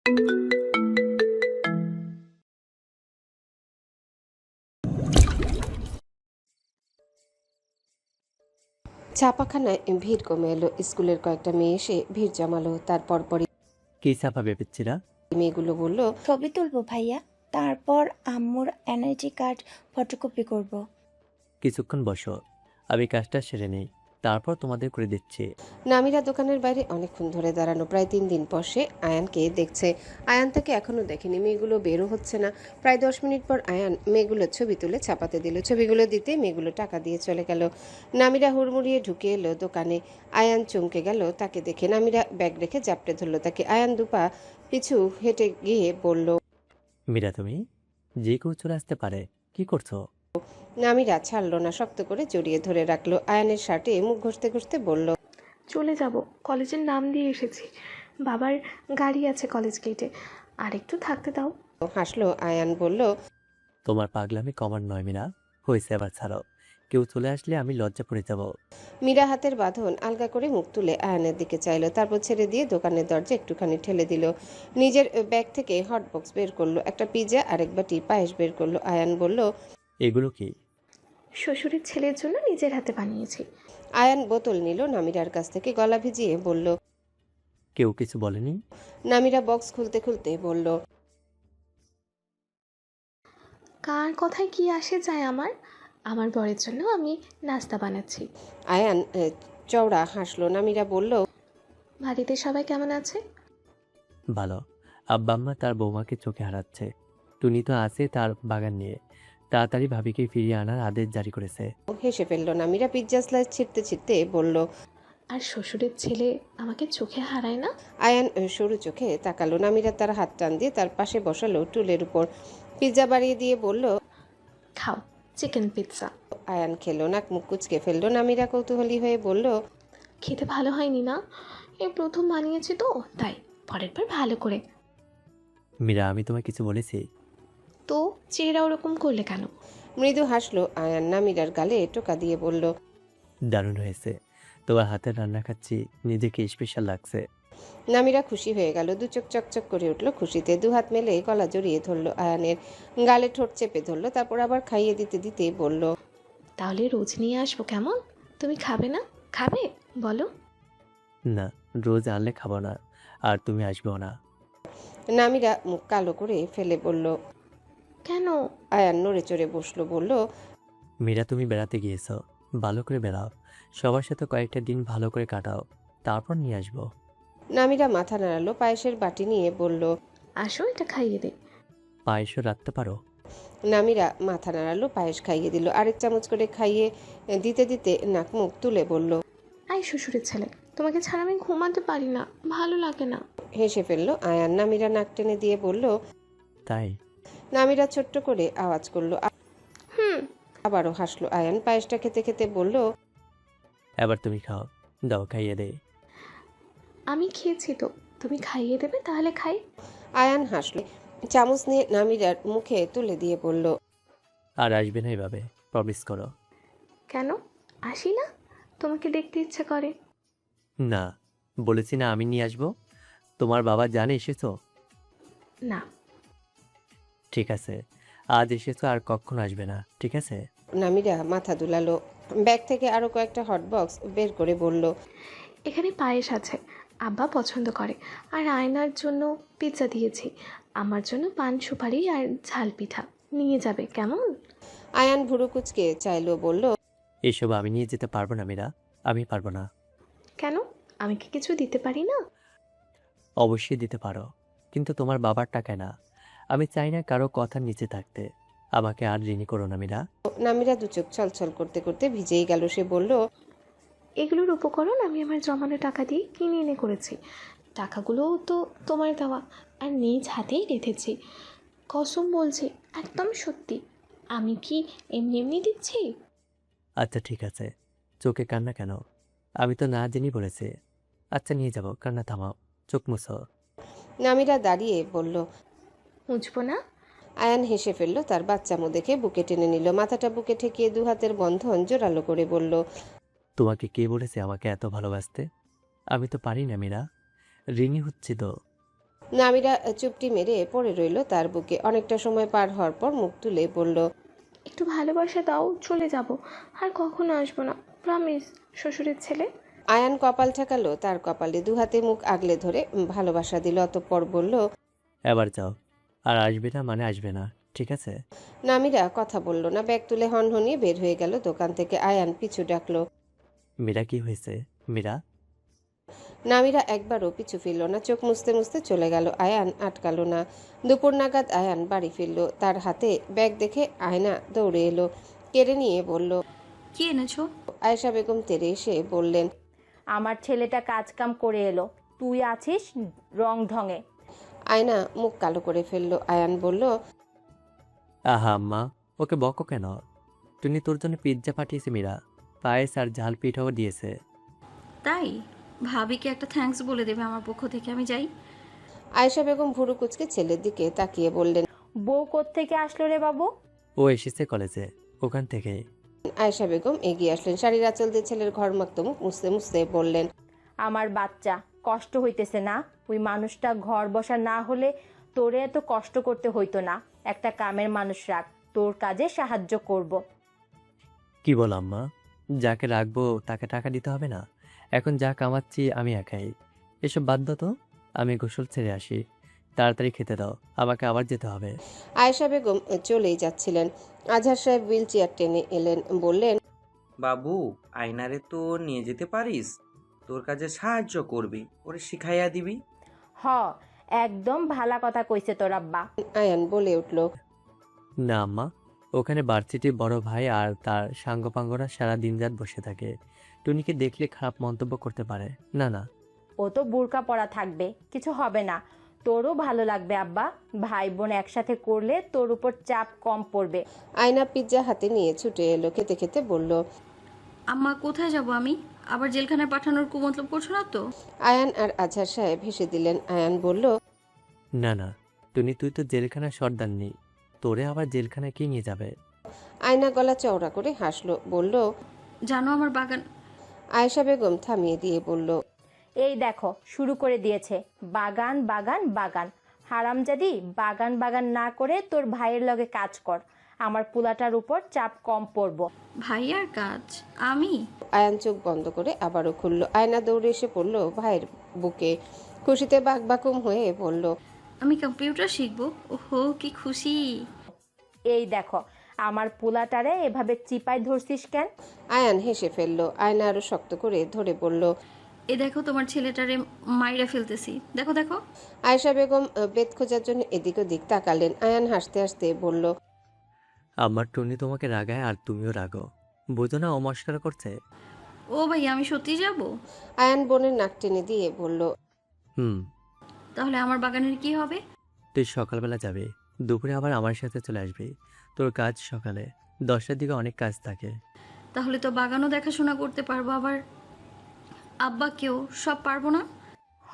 ছাপাখানায় ভিড় কমে এলো। স্কুলের কয়েকটা মেয়ে এসে ভিড় জমালো। তারপর পরই কি ছাপা ভেবেছিলা? মেয়েগুলো বলল, ছবি তুলবো ভাইয়া, তারপর আম্মুর এনআইডি কার্ড ফটোকপি করব। কিছুক্ষণ বসো, আমি কাজটা সেরে নেই, তারপর তোমাদের করে দিচ্ছি। নামিরা দোকানের বাইরে অনেকক্ষণ ধরে দাঁড়ানো। প্রায় 3 দিন পর সে আয়ানকে দেখছে। আয়ান তাকে এখনো দেখেনি। মেয়েগুলো বেরও হচ্ছে না। প্রায় 10 মিনিট পর আয়ান মেয়েগুলোর ছবি তুলে ছাপাতে দিল। ছবিগুলো দিতে মেয়েগুলো টাকা দিয়ে চলে গেল। নামিরা হুড়মুড়িয়ে ঢুকে এলো দোকানে। আয়ান চমকে গেল তাকে দেখে। নামিরা ব্যাগ রেখে জাপটে ধরলো তাকে। আয়ান দুপা পিছু হেঁটে গিয়ে বলল, মীরা, তুমি যে কেউ চলে আসতে পারে, কি করছো? নামিরা ছাড়ল না, শক্ত করে জড়িয়ে ধরে রাখলো। আয়ানের শার্টে মুখ ঘষতে ঘষতে বলল, চলে যাব, কলেজের নাম দিয়ে এসেছি, বাবার গাড়ি আছে কলেজ গেটে, আর একটু থাকতে দাও। হাসলো আয়ান। বলল, তোমার পাগলামি কমার নয় মীরা, হয়েছে, এবার ছাড়ো। কেউ চলে আসলে আমি লজ্জা পড়ে যাব। মীরা হাতের বাঁধন আলগা করে মুখ তুলে আয়ানের দিকে চাইলো। তারপর ছেড়ে দিয়ে দোকানের দরজা একটুখানি ঠেলে দিল। নিজের ব্যাগ থেকে হটবক্স বের করলো। একটা পিৎজা আর এক বাটি পায়েস বের করলো। আয়ান বলল, এগুলো কি? শ্বশুরের ছেলের জন্য নিজের হাতে বানিয়েছি। আয়ান বোতল নিল নামিরার কাছ থেকে। গলা ভিজিয়ে বলল, কেউ কিছু বলেনি? নামিরা বক্স খুলতে খুলতে বলল, কার কথায় কি আসে যায় আমার, আমার বরের জন্য আমি নাস্তা বানাচ্ছি। আয়ান চওড়া হাসলো। নামিরা বলল, বাড়িতে সবাই কেমন আছে? ভালো। আব্বা আম্মা তার বৌমাকে চোখে হারাচ্ছে। টুনি তো আছে তার বাগান নিয়ে, তাড়াতাড়ি ভাবিকে ফিরিয়ে আনার আদেশ জারি করেছে। হেসে ফেললো নামিরা। পিৎজা স্লাইস ছিঁড়তে ছিঁড়তে বলল, আর শ্বশুরের ছেলে আমাকে চোখে হারায় না? আয়ান সরু চোখে তাকালো। নামিরা তার হাত টান দিয়ে তার পাশে বসালো টুলের উপর। পিৎজা বাড়িয়ে দিয়ে বলল, খাও চিকেন পিৎজা। আয়ান খেলো। নাক মুখ কুচকে ফেললো। নামিরা কৌতূহলী হয়ে বলল, খেতে ভালো হয়নি না? এই প্রথম বানিয়েছি তো তাই, পরের বার ভালো করে। মীরা, আমি তোমায় কিছু বলেছি? তো চেহারা ওরকম করলে কেন? মৃদু হাসলো আয়ান। নামিরার গালে টোকা দিয়ে বলল, দারুণ হয়েছে, তোমার হাতের রান্না খাচ্ছি, নিজেকে স্পেশাল লাগছে। নামিরা খুশি হয়ে গেল। দু চোখ চকচক করে উঠলো খুশিতে। দুহাত মেলে গলা জড়িয়ে ধরলো আয়ানের। গালে ঠোঁট চেপে ধরলো। তারপর আবার খাইয়ে দিতে দিতে বলল, তাহলে রোজ নিয়ে আসবো কেমন? তুমি খাবে না? খাবে বলো। না, রোজ আনলে খাবো না, আর তুমি আসবেও না। নামিরা মুখ কালো করে ফেলে বলল, কেন? আয়ান নড়ে চড়ে বসলো। বলল, মীরা, তুমি বেড়াতে গিয়েছো, ভালো করে বেড়াও, সবার সাথে কয়েকটা দিন ভালো করে কাটাও, তারপর নিয়ে আসবো। নামিরা মাথা নাড়ালো। পায়েসের বাটি নিয়ে বলল, আসো এটা খাইয়ে দে। পায়েসও রাখতে পারো? নামিরা মাথা নাড়ালো। পায়েস খাইয়ে দিল। আরেক চামচ করে খাইয়ে দিতে দিতে নাক মুখ তুলে বলল, আই শ্বশুরের ছেলে, তোমাকে ছাড়া আমি ঘুমাতে পারি না, ভালো লাগে না। হেসে ফেললো আয়ান। নামিরা নাক টেনে দিয়ে বলল, তাই? নামিরা ছোট্ট করে আওয়াজ করলো। হুম। আবারও হাসলো আয়ান। পায়েসটা খেতে খেতে বলল, এবার তুমি খাও, দাও খাইয়ে দে। আমি খেয়েছি তো, তুমি খাইয়ে দেবে তাহলে খাই। আয়ান হাসলো। চামচ নিয়ে নামিরার মুখে তুলে দিয়ে বলল, আর আসবে না এভাবে, প্রমিস করো। কেন আসি না? তোমাকে দেখতে ইচ্ছে করে। না, বলেছি না আমি নিয়ে আসবো। তোমার বাবা জানে এসেছো? না। ঠিক আছে, আজ এসেছো, আর কখনো আসবে না, ঠিক আছে? নামিরা মাথা দুলালো। ব্যাগ থেকে আরো কয়েকটা হট বক্স বের করে বলল, এখানে পায়েস আছে, আব্বা পছন্দ করে, আর আয়নার জন্য পিৎজা দিয়েছি, আমার জন্য পান সুপারি আর ঝাল পিঠা নিয়ে যাবে কেমন? আয়ান ভুরু কুচকে চাইলো। বলল, এসব আমি নিয়ে যেতে পারবো না মীরা, আমি পারবো না। কেন? আমি কি কিছু দিতে পারি না? অবশ্যই দিতে পারো, কিন্তু তোমার বাবার টাকায় না। আমি চাই না কারো কথার নিচে থাকতে। আমাকে আর ঋণী করো না মীরা। নামিরা দু চোখ ছলছল করতে করতে ভিজেই গেল। সে বলল, এগুলোর উপকরণ আমি আমার জমানো টাকা দিয়ে কিনে এনে করেছি, টাকাগুলোও তো তোমার দেওয়া, আর নিজ হাতেই রেখেছি। কসম বলছি, একদম সত্যি। আমি কি এমনি এমনি দিচ্ছি? আচ্ছা ঠিক আছে, চোখে কান্না কেন? আমি তো না জেনি বলেছি। আচ্ছা নিয়ে যাবো, কান্না থামাও, চোখ মুছো। নামিরা দাঁড়িয়ে বলল। মুছবো না? আয়ান হেসে ফেললো। তার বাচ্চামো দেখে বুকে টেনে নিল। মাথাটা বুকে ঠেকিয়ে দু হাতের বন্ধন জোরালো করে বলল, তোমাকে কে বলেছে আমাকে এত ভালোবাসতে? আমি তো পারি না মীরা, ঋণী হচ্ছি তো। নামিরা চুপটি মেরে পড়ে রইল তার বুকে। অনেকটা সময় পার হওয়ার পর মুখ তুলে বলল, একটু ভালোবাসা দাও, চলে যাব, আর কখনো আসবো না, প্রমিস শ্বশুরের ছেলে। আয়ান কপাল ঠেকালো তার কপালে, দুহাতে মুখ আগলে ধরে ভালোবাসা দিল। অতঃপর বলল, এবার যাও, আর আসবে না মানে আসবে না, ঠিক আছে? নামিরা কথা বলল না, ব্যাগ তুলে হনহনিয়ে বের হয়ে গেল দোকান থেকে। আয়ান পিছু ডাকলো। মীরা কি হয়েছে? মীরা? নামিরা একবারও পিছু ফিরল না, চোখ মুছতে মুছতে চলে গেল। আয়ান আটকালো না। দুপুর নাগাদ আয়ান বাড়ি ফিরল। তার হাতে ব্যাগ দেখে আয়না দৌড়ে এলো, কেড়ে নিয়ে বলল। কি এনেছো? আয়েশা বেগম তেরে এসে বললেন, আমার ছেলেটা কাজকাম করে এলো, তুই আছিস রং ঢঙে। আয়না মুখ কালো করে ফেলল। আয়ান বলল, আহা আম্মা, ওকে বকো কেন? টুনি তোর জন্য পিৎজা পাঠিয়েছে মীরা, পায়েস আর ঝাল পিঠাও দিয়েছে। তাই? ভাবিকে একটা থ্যাঙ্কস বলে দেবে আমার পক্ষ থেকে, আমি যাই। আয়েশা বেগম ভুরু কুচকে ছেলের দিকে তাকিয়ে বললেন। বউ কোত্থেকে আসলো রে বাবু? ও এসেছে কলেজে, ওখান থেকে। আয়েশা বেগম এগিয়ে আসলেন, শাড়ির আঁচল দিয়ে ছেলের ঘরমাক্ত মুখ মুছতে মুছতে বললেন, আমার বাচ্চা কষ্ট হইতেছে না? ওই মানুষটা ঘর বসা না হলে তোরে এত কষ্ট করতে হইতো না। একটা কামের মানুষ রাখ, তোর কাজে সাহায্য করব। কি বল আম্মা? যাকে রাখবো তাকে টাকা দিতে হবে না? এখন যা কামাচ্ছি আমি একাই। এসব বাদ দাও তো, আমি গোসল ছেড়ে আসি। তাড়াতাড়ি খেতে দাও, আমাকে আবার যেতে হবে। আয়েশা বেগম চলেই যাচ্ছিলেন। আজহার সাহেব হুইল চেয়ার টেনে এলেন, বললেন, বাবু, আয়নারে তো নিয়ে যেতে পারিস, তোর কাজে সাহায্য করবি, ওরে শিখাইয়া দিবি। হ, একদম ভালা কথা কইছে তোর আব্বা। আয়ান বলে উঠল, না আম্মা, ওখানে ভার্সিটির বড় ভাই আর তার সাঙ্গপাঙ্গরা সারা দিন রাত বসে থাকে। টুনিকে দেখলে খারাপ মন্তব্য করতে পারে। না না, ও তো বুরকা পরা থাকবে, কিছু হবে না। তোরও ভালো লাগবে আব্বা, ভাই বোন একসাথে করলে তোর উপর চাপ কম পড়বে। আয়না পিৎজা হাতে নিয়ে ছুটে এলো, খেতে খেতে বলল। আম্মা, কোথায় যাব আমি? আবার জেলখানায় পাঠানোর কুমতলব করছো না তো? আয়ান আর আজহার সাহেব হেসে দিলেন। আয়ান বলল, না না, টুনি তুই তো জেলখানায় সর্দার নেই, তোরে আবার জেলখানায় কি নিয়ে যাবে? আয়না গলা চওড়া করে হাসলো, বলল। জানো আমার বাগান। আয়েশা বেগম থামিয়ে দিয়ে বলল, এই দেখো শুরু করে দিয়েছে, বাগান বাগান বাগান। হারামজাদি, বাগান বাগান না করে তোর ভাইয়ের লগে কাজ কর, আমার পুলাটার উপর চাপ কম পড়ব। ভাইয়ার কাজ? আমি? আয়ান চোখ বন্ধ করে আবারও খুলল। আয়না দৌড়ে এসে পড়ল ভাইয়ের বুকে, খুশিতে বাকবাকুম হয়ে বলল, আমি কম্পিউটার শিখবো? ওহো, কি খুশি! এই দেখো আমার পুলাটারে এভাবে চিপায় ধরছিস কেন? আয়ান হেসে ফেলল। আয়না আরো শক্ত করে ধরে বলল, এ দেখো তোমার ছেলেটারে মাইরা ফেলতেছি, দেখো দেখো। আয়েশা বেগম বেত খোঁজার জন্য এদিক ওদিক তাকালেন। আয়ান হাসতে হাসতে বলল, আমার টুনি তোমাকে রাগায় আর তুমিও রাগো, বুঝো না ও মস্করা করছে। ও ভাই, আমি সত্যি যাব? আয়ান বোনের নাক টেনে দিয়ে বলল, হুম। তাহলে আমার বাগানের কি হবে? তুই সকালবেলা যাবি, দুপুরে আবার আমার সাথে চলে আসবি। তোর কাজ সকালে, 10টার দিকে অনেক কাজ থাকে। তাহলে তো বাগানও দেখাশোনা করতে পারবো, আবার আব্বাকেও সব পারবো না? হ,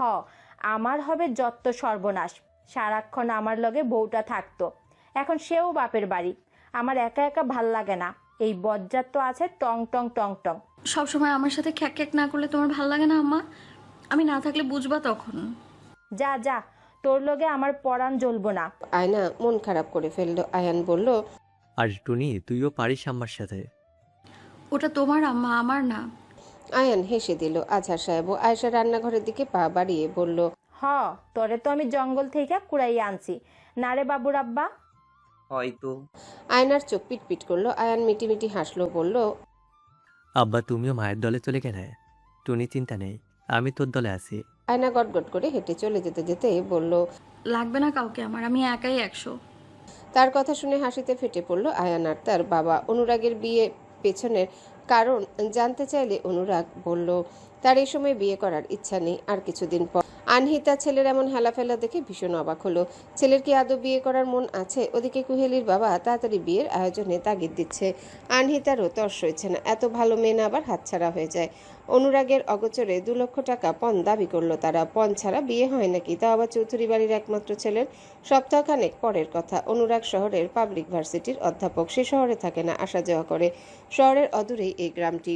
আমার হবে যত সর্বনাশ। সারাক্ষণ আমার লগে বউটা থাকতো, এখন সেও বাপের বাড়ি। আমার একা একা ভাল লাগে না, এই বজ্জাত তো আছে টং টং টং টং। সবসময় আমার সাথে খ্যাক খ্যাক না করলে তোমার ভাল লাগে না আম্মা? আমি না থাকলে বুঝবা তখন। যা যা, তোর লগে আমার পরাণ জ্বলবো না। আয়না মন খারাপ করে ফেলল। আয়ান বলল, আর টুনি তুইও পারিস আমার সাথে। ওটা তোমার আম্মা, আমার না। আয়ান হেসে দিল। আজহার সাহেব আয়েশা রান্নাঘরের দিকে পা বাড়িয়ে বলল, হ, তোরে তো আমি জঙ্গল থেকে কুড়াইয়ে আনছি না রে বাবুর আব্বা? হয়তো। আয়নার চোখ পিটপিট করলো। আয়ান মিটিমিটি হাসলো, বলল, আব্বা তুমিও মায়ের দলে চলে গেলে? টুনি চিন্তা নেই, আমি তোর দলে আছি। আয়না গটগট করে হেঁটে চলে যেতে যেতে বলল, লাগবে না কাউকে আমার, আমি একাই 100। তার কথা শুনে হাসিতে ফেটে পড়ল আয়ান আর তার বাবা। অনুরাগের বিয়ে পেছনের কারণ জানতে চাইলে অনুরাগ বলল, তার এই সময় বিয়ে করার ইচ্ছা নেই। আর কিছুদিন পর আনহিতা ছেলের এমন হেলাফেলা দেখে ভীষণ অবাক হলো। ছেলের কি আদৌ বিয়ে করার মন আছে? ওদিকে কুহেলির বাবা তাড়াতাড়ি বিয়ের আয়োজনে তাগিদ দিচ্ছে। আনহিতারও তর্স হয়েছে না, এত ভালো মেয়ে না আবার হাতছাড়া হয়ে যায়। অনুরাগের অগোচরে 2 লক্ষ টাকা পণ দাবি করলো তারা। পণ ছাড়া বিয়ে হয় নাকি, তাও আবার চৌধুরী বাড়ির একমাত্র ছেলের। সপ্তাহখানেক পরের কথা। অনুরাগ শহরের পাবলিক ভার্সিটির অধ্যাপক, সে শহরে থাকে না, আসা যাওয়া করে। শহরের অদূরেই এই গ্রামটি।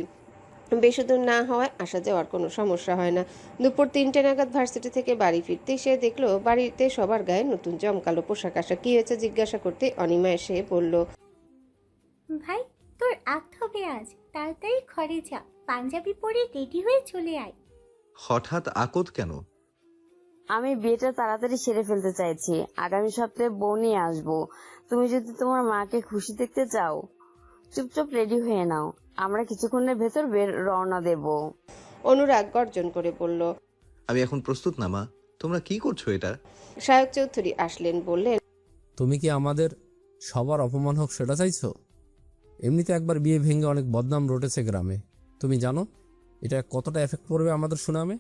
বেশি দূর না হওয়ায় আসা যাওয়ার কোনো সমস্যা হয় না। দুপুর 3টে নাগাদ ভার্সিটি থেকে বাড়ি ফিরতেই সে দেখলো বাড়িতে সবার গায়ে নতুন জমকালো পোশাক আশাক। কি হয়েছে জিজ্ঞাসা করতে অনিমা এসে বলল, ভাই তোর আঁকতে হবে আজ, তাড়াতাড়ি ঘরে যা, পাঞ্জাবি পরে রেডি হয়ে চলে আয়। হঠাৎ আকত কেন? আমি বিয়েটা তাড়াতাড়ি সেরে ফেলতে চাইছি, আগামী সপ্তাহে বউ নিয়ে আসবো। তুমি যদি তোমার মাকে খুশি দেখতে চাও চুপচাপ রেডি হয়ে নাও, আমরা কিছুক্ষণের ভেতর রওনা দেব। অনুরাগ গর্জন করে বলল। আমি এখন প্রস্তুত না মা, তোমরা কি করছো এটা? সায়ক চৌধুরী আসলেন, বললেন, তুমি কি আমাদের সবার অপমান হোক সেটা চাইছো? এমনিতে একবার বিয়ে ভেঙে অনেক বদনাম রটেছে গ্রামে, তুমি জানো এটা কতটা এফেক্ট করবে আমাদের সুনামে?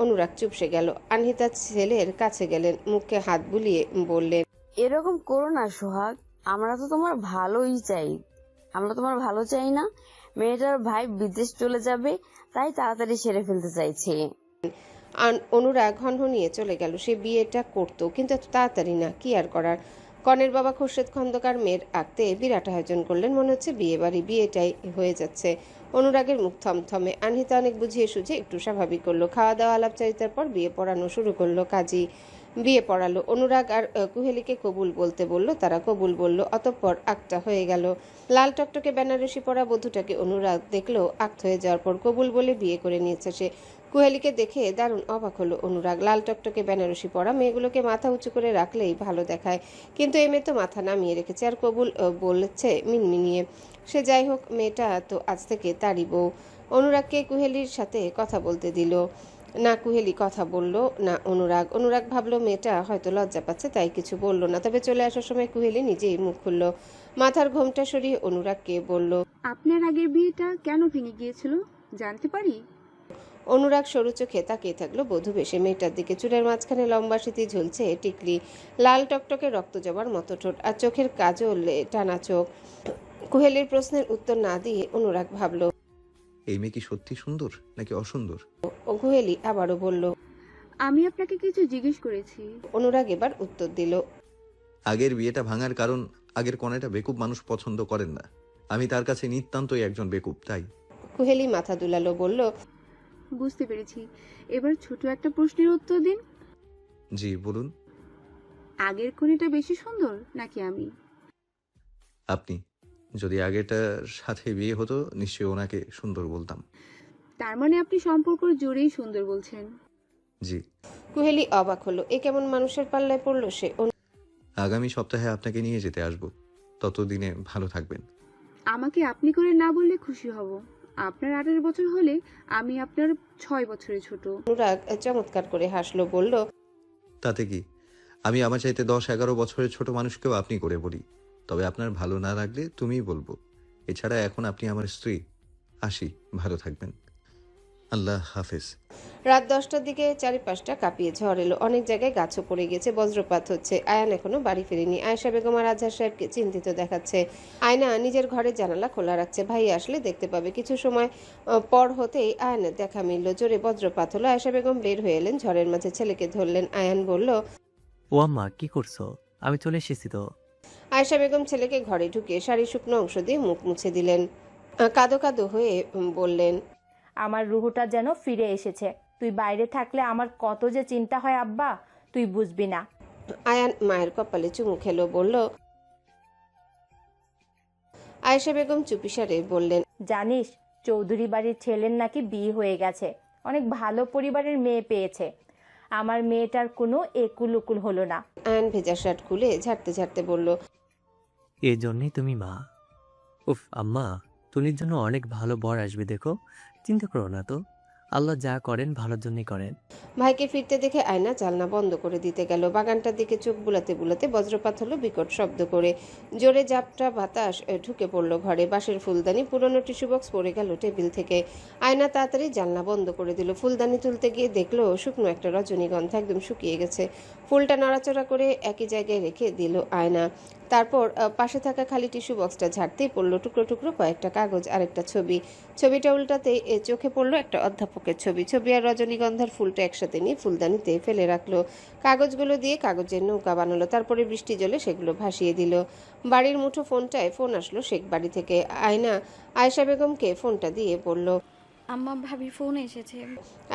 অনুরাগ চুপসে গেল। আনহিতা ছেলের কাছে গেলেন, মুখে হাত বুলিয়ে বললেন, এরকম করো না সোহাগ, আমরা তো তোমার ভালোই চাই। আমরা তোমার ভালো চাই না? মেয়েটার ভাই বিদেশ চলে যাবে, তাই তাড়াতাড়ি সেরে ফেলতে চাইছি। অনুরাগ হনহনিয়ে চলে গেল। সে বিয়েটা করতো, কিন্তু এত তাড়াতাড়ি না। কি আর করার। কনের বাবা খুরশেদ খন্দকার মেয়ের আঁকতে বিরাট আয়োজন করলেন। মনে হচ্ছে বিয়েটাই হয়ে যাচ্ছে। অনুরাগের মুখ থমথমে। আনহিতা অনেক বুঝিয়ে সুঝে একটু স্বাভাবিক করলো। খাওয়া দাওয়া আলাপচারিতার পর বিয়ে পড়ানো শুরু করলো। কাজী বিয়ে পড়ালো। অনুরাগ আর কুহেলিকে কবুল বলতে বলল, তারা কবুল বলল। অতঃপর আঁকটা হয়ে গেল। লাল টকটকে বেনারসি পরা বধূটাকে অনুরাগ দেখলো আঁক্ত হয়ে যাওয়ার পর। কবুল বলে বিয়ে করে নিয়েছে সে। কুহেলিকে দেখে দারুণ অবাক হলো অনুরাগ। লাল টকটকে বেনারসি পরা মেয়েগুলোকে মাথা উঁচু করে রাখলেই ভালো দেখায়, কিন্তু এ মেয়ে তো মাথা নামিয়ে রেখেছে আর কবুল বলেছে মিনমিনিয়ে। সে যাই হোক, মেয়েটা তো আজ থেকে তারই বউ। অনুরাগকে কুহেলির সাথে কথা বলতে দিল না। কুহেলি কথা বলল না। অনুরাগ ভাবলো মেয়েটা হয়তো লজ্জা পাচ্ছে, তাই কিছু বলল না। তবে চলে আসার সময় কুহেলি নিজেই মুখ খুলল। মাথার ঘোমটা সরিয়ে অনুরাগকে বলল, আপনার আগের বিয়েটা কেন ভেঙে গিয়েছিল জানতে পারি? অনুরাগ সরু চোখে তাকিয়ে থাকলো বধূ বেশে মেয়েটার দিকে। চুলের মাঝখানে লম্বা সিঁথি ঝুলছে টিকলি, লাল টকটকে রক্ত জবার মতো ঠোঁট আর চোখের কাজলে টানা চোখ। কুহেলির প্রশ্নের উত্তর না দিয়ে অনুরাগ ভাবলো, এই মেয়ে কি সত্যি সুন্দর নাকি অসুন্দর? কুহেলি আবারও বলল, আমি আপনাকে কিছু জিজ্ঞেস করেছি। অনুরাগ এবার উত্তর দিল, আগের বিয়েটা ভাঙার কারণ আগের কনেটা বেকুব মানুষ পছন্দ করেন না। আমি তার কাছে নিতান্তই একজন বেকুব, তাই। কুহেলি মাথা দুলালো, বলল, বুঝতে পেরেছি। এবার ছোট একটা প্রশ্নের উত্তর দিন। জি বলুন। আগের কনেটা বেশি সুন্দর নাকি আমি? আপনি। যদি আগেটার সাথে বিয়ে হতো নিশ্চয়ই ওনাকে সুন্দর বলতাম। তার মানে আপনি সম্পর্ক জোরেই সুন্দর বলছেন? জি। কুহেলি অবাক হলো। এ কেমন মানুষের পাল্লায় পড়লো সে। আগামী সপ্তাহে আপনাকে নিয়ে যেতে আসবো, ততদিনে ভালো থাকবেন। আমাকে আপনি করে না বললে খুশি হব। আপনার 18 বছর হলে আমি আপনার 6 বছরের ছোট। অনুরাগ চমৎকার করে হাসলো, বলল, তাতে কি, আমি আমার চাইতে 10-11 বছরের ছোট মানুষকেও আপনি করে বলি। তবে আপনার ভালো না লাগলে তুমিই বলবো। এছাড়া এখন আপনি আমার স্ত্রী। আসি, ভালো থাকবেন। আল্লাহ হাফেজ। রাত 10টার দিকে চারিপাশটা কাঁপিয়ে ঝড় এলো। অনেক জায়গায় গাছও পড়ে গেছে, বজ্রপাত হচ্ছে। আয়ান এখনো বাড়ি ফেরেনি। আয়েশা বেগম আর আজহার সাহেবকে চিন্তিত দেখাচ্ছে। আয়না নিজের ঘরের জানালা খোলা রাখছে, ভাই আসলে দেখতে পাবে। কিছু সময় পর হতেই আয়ানের দেখা মিলল। জোরে বজ্রপাত হলো। আয়েশা বেগম বের হয়ে এলেন। ঝড়ের মাঝে ছেলেকে ধরলেন। আয়ান বলল, ও আম্মা কি করছো? আমি চলে এসেছি তো। আয়েশা বেগম ছেলেকে ঘরে ঢুকিয়ে শাড়ির শুকনো অংশ দিয়ে মুখ মুছে দিলেন। কাঁদো কাঁদো হয়ে বললেন, আমার রুহুটা যেন ফিরে এসেছে। তুই বাইরে থাকলে আমার কত যে চিন্তা হয় আব্বা, তুই বুঝবি না। আয়ান মায়ের কপালে চুমু খেলো, বলল। আয়েশা বেগম চুপিসারে বললেন, জানিস চৌধুরী বাড়ির ছেলের নাকি বিয়ে হয়ে গেছে, অনেক ভালো পরিবারের মেয়ে পেয়েছে। আমার মেয়েটার কোনো একুল উকুল হলো না। আয়ান ভেজা শার্ট খুলে ঝাড়তে ঝাড়তে বলল, এই জন্যই তুমি মা। উফ আম্মা, তুলির জন্য অনেক ভালো বর আসবে, দেখো, চিন্তা করো না তো। আল্লাহ যা করেন ভালোর জন্যই করেন। ভাইকে ফিরতে দেখে আয়না জানলা বন্ধ করে দিতে গেল। বাগানটার দিকে চোখ বুলাতে বুলাতে বজ্রপাত হলো বিকট শব্দ করে। জোরে জাপটা বাতাস ঢুকে পড়লো ঘরে। বাঁশের ফুলদানি, পুরনো টিস্যু বক্স পড়ে গেল টেবিল থেকে। আয়না তাড়াতাড়ি জানলা বন্ধ করে দিল। ফুলদানি তুলতে গিয়ে দেখলো শুকনো একটা রজনীগন্ধা একদম শুকিয়ে গেছে। ফুলটা নড়াচড়া করে একই জায়গায় রেখে দিল আয়না। তারপর পাশে থাকা খালি টিস্যু বক্সটা ঝাড়তেই পড়লো টুকরো টুকরো কয়েকটা কাগজ আর একটা ছবি। ছবিটা উল্টাতে চোখে পড়লো একটা অধ্যাপকের ছবি। ছবি আর রজনীগন্ধার ফুলটা একসাথে নিয়ে ফুলদানিতে ফেলে রাখলো। কাগজগুলো দিয়ে কাগজের নৌকা বানালো। তারপরে বৃষ্টি জলে সেগুলো ভাসিয়ে দিল। বাড়ির মুঠো ফোনটায় ফোন আসলো শেখ বাড়ি থেকে। আয়শা বেগমকে ফোনটা দিয়ে বলল, আম্মা ভাবির ফোন এসেছে।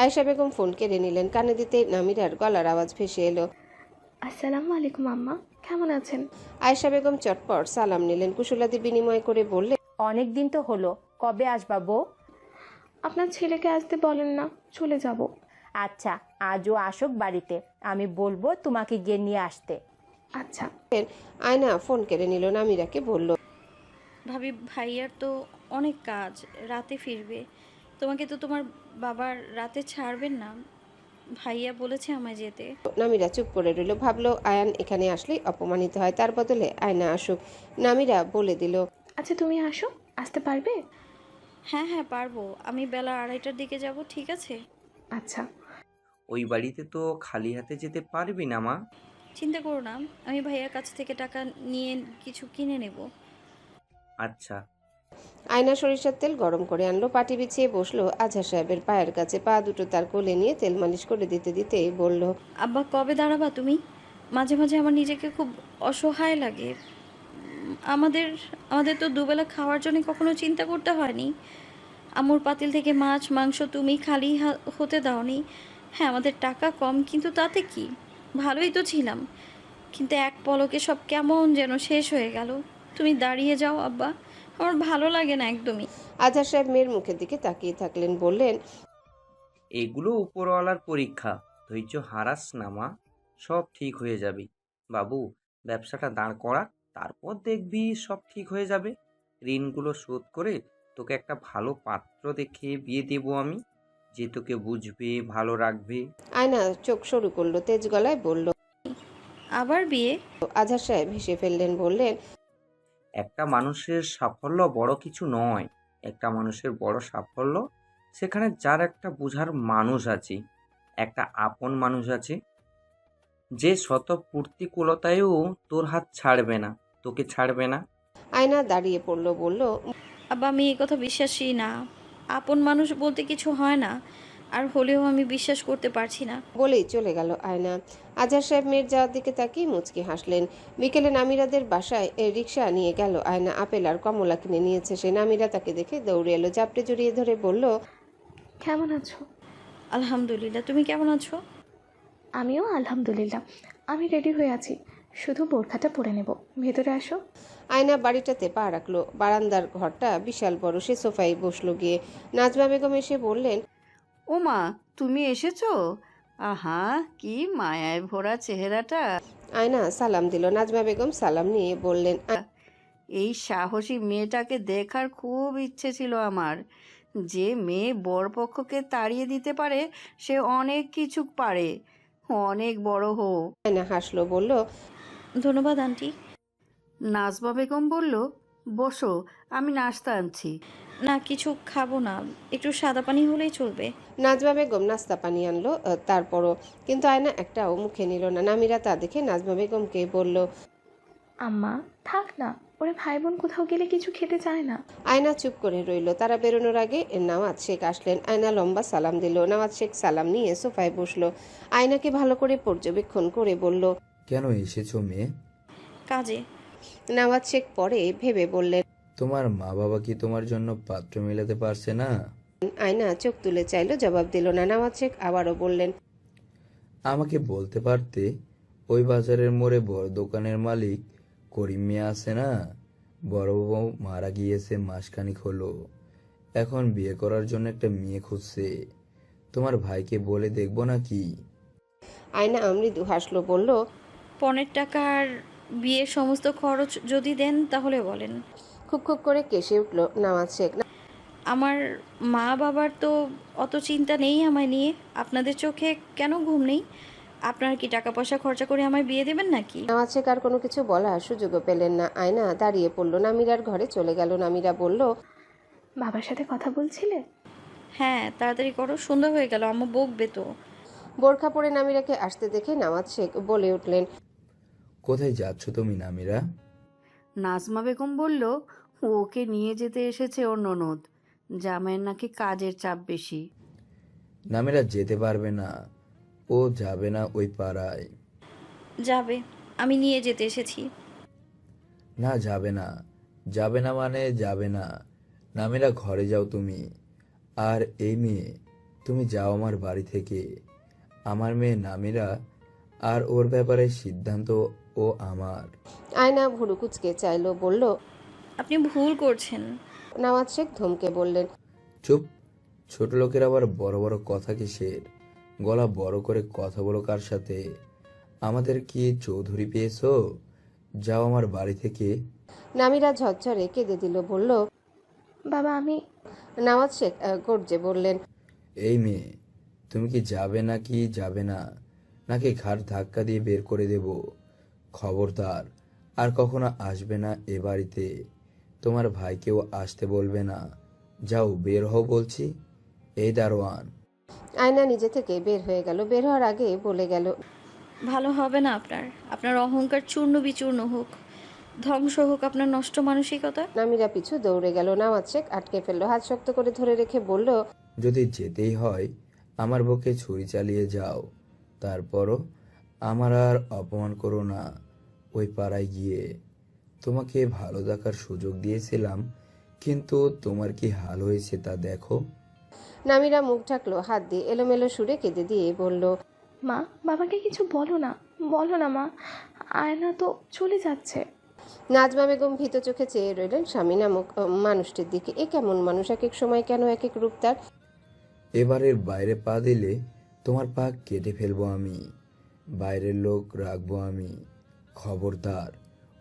আয়েশা বেগম ফোন কেড়ে নিলেন। কানে দিতে নামিরার গলার আওয়াজ ভেসে এলো। আসসালামু আলাইকুম আম্মা, কেমন আছেন? আয়েশা বেগম চটপট সালাম নিলেন, কুশলাদি বিনিময় করে বললেন, অনেক দিন তো হলো, কবে আসবা বউ? আপনার ছেলেকে আসতে বলেন না, চলে যাব। আচ্ছা, আজও আসুক বাড়িতে, আমি বলবো তোমাকে গিয়ে নিয়ে আসতে। আচ্ছা। আয়না ফোন কেড়ে নিল, নামিরাকে বলল, ভাবি ভাইয়ার তো অনেক কাজ, রাতে ফিরবে। তোমাকে তো তোমার বাবার রাতে ছাড়বেন না, ভাইয়া বলেছে আমায় যেতে। নামিরা চুপ করে রইল। ভাবলো আয়ান এখানে আসলেই অপমানিত হয়, তার বদলে আয়না আসুক। নামিরা বলে দিল, আচ্ছা তুমি আসো, আসতে পারবে? হ্যাঁ হ্যাঁ পারবো, আমি বেলা 2:30টার দিকে যাব, ঠিক আছে? আচ্ছা। ওই বাড়িতে তো খালি হাতে যেতে পারবি না মা। চিন্তা করো না, আমি ভাইয়ার কাছ থেকে টাকা নিয়ে কিছু কিনে নেব। আচ্ছা। আয়না সরিষার তেল গরম করে আনলো, পাটি বিছিয়ে বসলো আজহার সাহেবের পায়ের কাছে, পা দুটো তার কোলে নিয়ে তেল মালিশ করে দিতে দিতে বলল, আব্বা কবে দাঁড়াবা তুমি? মাঝে মাঝে আমার নিজেকে খুব অসহায় লাগে। আমাদের আমাদের তো দুবেলা খাওয়ার জন্য কখনো চিন্তা করতে হয়নি। আম্মুর পাতিল থেকে মাছ মাংস তুমি খালি হতে দাওনি। হ্যাঁ আমাদের টাকা কম, কিন্তু তাতে কি, ভালোই তো ছিলাম। কিন্তু এক পলকে সব কেমন যেন শেষ হয়ে গেল। তুমি দাঁড়িয়ে যাও আব্বা, আমার ভালো লাগে না একদমই। আজহার সাহেব মেয়ের মুখের দিকে তাকিয়ে থাকলেন, বললেন, এগুলো উপরওয়ালার পরীক্ষা, ধৈর্য হারাস না মা, সব ঠিক হয়ে যাবে। বাবু, ব্যবসাটা দাঁড় করা, তারপর দেখবি সব ঠিক হয়ে যাবে। ঋণগুলো শোধ করে তোকে একটা ভালো পাত্র দেখে বিয়ে দেবো আমি, যে তোকে বুঝবে, ভালো রাখবে। আয়না চোখ সরু করলো, তেজ গলায় বলল, আবার বিয়ে? আজহার সাহেব হেসে ফেললেন, বললেন, একটা মানুষের সাফল্য বড় কিছু নয়, একটা মানুষের বড় সাফল্য সেখানে যার একটা বুঝার মানুষ আছে, একটা আপন মানুষ আছে, যে শত প্রতিকূলতায়ও তোর হাত ছাড়বে না, তোকে ছাড়বে না। আয়না দাঁড়িয়ে পড়লো, বলল, আব্বা আমি এই কথা বিশ্বাসী না। আপন মানুষ বলতে কিছু হয় না, আর হলেও আমি বিশ্বাস করতে পারছি না। বলেই চলে গেল আয়না। আজহার সাহেব মেয়ের যাওয়ার দিকে তাকিয়ে মুচকি হাসলেন। বিকেলে নামিরাদের বাসায় রিক্সা নিয়ে গেল আয়না। আপেল আর কমলা কিনে নিয়েছে সে। নামিরা তাকে দেখে দৌড়ে এলো, জাপটে জড়িয়ে ধরে বলল, কেমন আছো? আলহামদুলিল্লাহ, তুমি কেমন আছো? আমিও আলহামদুলিল্লাহ। আমি রেডি হয়ে আছি, শুধু বোরখাটা পরে নেব। ভেতরে আসো। আয়না বাড়িটাতে পা রাখলো। বারান্দার ঘরটা বিশাল বড়, সে সোফায় বসলো গিয়ে। নাজমা বেগম এসে বললেন, ও মা, তুমি এসেছো? আহা, কি মায়ায় ভরা চেহারাটা। আয়না সালাম দিল। নাজমা বেগম সালাম নিয়ে বললেন, এই সাহসী মেয়েটাকে দেখার খুব ইচ্ছে ছিল আমার। যে মেয়ে বরপক্ষকে তাড়িয়ে দিতে পারে সে অনেক কিছু পারে, অনেক বড় হোক। আয়না হাসলো, বলল, ধন্যবাদ আন্টি। নাজমা বেগম বলল, বসো, আমি নাস্তা আনছি। না কিছু খাবো না, একটু সাদা পানি হলেই চলবে। নাজমা বেগম নাস্তা পানি আনলো তারপরও, কিন্তু আয়না একটাও মুখে নিল না। নামিরা তা দেখে নাজমা বেগমকে বলল, আম্মা থাক না, ওরা ভাই বোন কোথাও গেলে কিছু খেতে চায় না। আয়না চুপ করে রইল। তারা বেরোনোর আগে নওয়াজ শেখ আসলেন। আয়না লম্বা সালাম দিল। নওয়াজ শেখ সালাম নিয়ে সোফায় বসলো। আয়নাকে ভালো করে পর্যবেক্ষণ করে বলল, কেন এসেছো মেয়ে? কাজে। নওয়াজ শেখ পরে ভেবে বললেন, তোমার মা বাবা কি তোমার জন্য পাত্র মেলাতে পারছে না? আয়না চোখ তুলে চাইলো, জবাব দিল না। নওয়াজ শেখ আবারও বললেন, আমাকে বলতে পারতে, ওই বাজারের মোড়ে বড় দোকানের মালিক করিম মিয়া আছে না, বড় বউ মারা গিয়েছে মাসখানিক হলো, এখন বিয়ে করার জন্য একটা মেয়ে খুঁজছে, তোমার ভাইকে বলে দেখবো নাকি? আয়না মৃদু হাসলো, বলল, পনের টাকার বিয়ের সমস্ত খরচ যদি দেন তাহলে বলেন। খুব খুব করে কেসে উঠল নওয়াজ শেখ। আমার মা বাবার তো অত চিন্তা নেই আমায় নিয়ে, আপনাদের চোখে কেন ঘুম নেই? আপনারা কি টাকা পয়সা খরচা করে আমায় বিয়ে দেবেন নাকি? নওয়াজ শেখ আর কোনো কিছু বলার সুযোগও পেলেন না। আয়না দাঁড়িয়ে পড়লো, নামিরার ঘরে চলে গেল। নামিরা বলল, বাবার সাথে কথা বলছিলে? হ্যাঁ তাড়াতাড়ি করো, সন্ধ্যা হয়ে গেল, আম্মু বকবে তো। বোরখা পরে নামিরাকে আসতে দেখে নওয়াজ শেখ বলে উঠলেন, কোথায় যাচ্ছ তুমি নামিরা? নাজমা বেগম বলল, ওকে নিয়ে যেতে এসেছে ওর ননদ, জামাইয়ের নাকি কাজের চাপ বেশি। নামিরা যেতে পারবে না, ও যাবে না ওই পাড়ায়। যাবে, আমি নিয়ে যেতে এসেছি। না যাবে না, যাবে না মানে যাবে না। নামিরা ঘরে যাও তুমি, আর এই মেয়ে, তুমি যাও আমার বাড়ি থেকে। আমার মেয়ে নামিরা, আর ওর ব্যাপারে সিদ্ধান্ত ও আমার। আয়না ভুরু কুচকে চাইলো, বলল। আপনি ভুল করছেন। নওয়াজ শেখ ধমকে বললেন। চুপ, ছোট লোকের আবার বড় বড় কথা কিসের? গলা বড় করে কথা বলো কার সাথে? আমাদের কি চৌধুরী পেয়েছো? যাও আমার বাড়ি থেকে। নামিরা ঝরঝরে কেঁদে দিল, বলল। বাবা আমি নওয়াজ শেখ গর্জে বললেন। এই মেয়ে, তুমি কি যাবে নাকি যাবে না, নাকি ঘাড় ধাক্কা দিয়ে বের করে দেব? খবরদার, আর কখনো আসবে না এ বাড়িতে। তোমার ভাইকেও আসতে বলবে না। যাও, বের হও বলছি। এই দারোয়ান। আয়না নিজে থেকে বের হয়ে গেল। বের হওয়ার আগে বলে গেল। ভালো হবে না আপনার অহংকার চূর্ণ বিচূর্ণ হোক, ধ্বংস হোক আপনার নষ্ট মানসিকতা। নামিরা পিছু দৌড়ে গেল। নওয়াজ শেখ আটকে ফেললো, হাত শক্ত করে ধরে রেখে বলল। যদি যেতেই হয় আমার বুকে ছুরি চালিয়ে যাও, তারপরও আমার আর অপমান করো না। ওই পাড়ায় গিয়ে তোমাকে ভালো দেখার সুযোগ দিয়েছিলাম, কিন্তু তোমার কি হাল হয়েছে তা দেখো। নামিরা মুখ ঢাকলো হাত দিয়ে, এলোমেলো সুরে কেঁদে দিয়ে বলল। মা, বাবাকে কিছু বলো না, বলো না মা, আয়না তো চলে যাচ্ছে। নাজমা বেগম ভীত চোখে চেয়ে রইলেন স্বামী নামক মানুষটির দিকে। এ কেমন মানুষ, এক এক সময় কেন এক এক রূপ তার। এবারের বাইরে পা দিলে তোমার পা কেটে ফেলবো আমি। বাইরের লোক রাখবো আমি। খবরদার,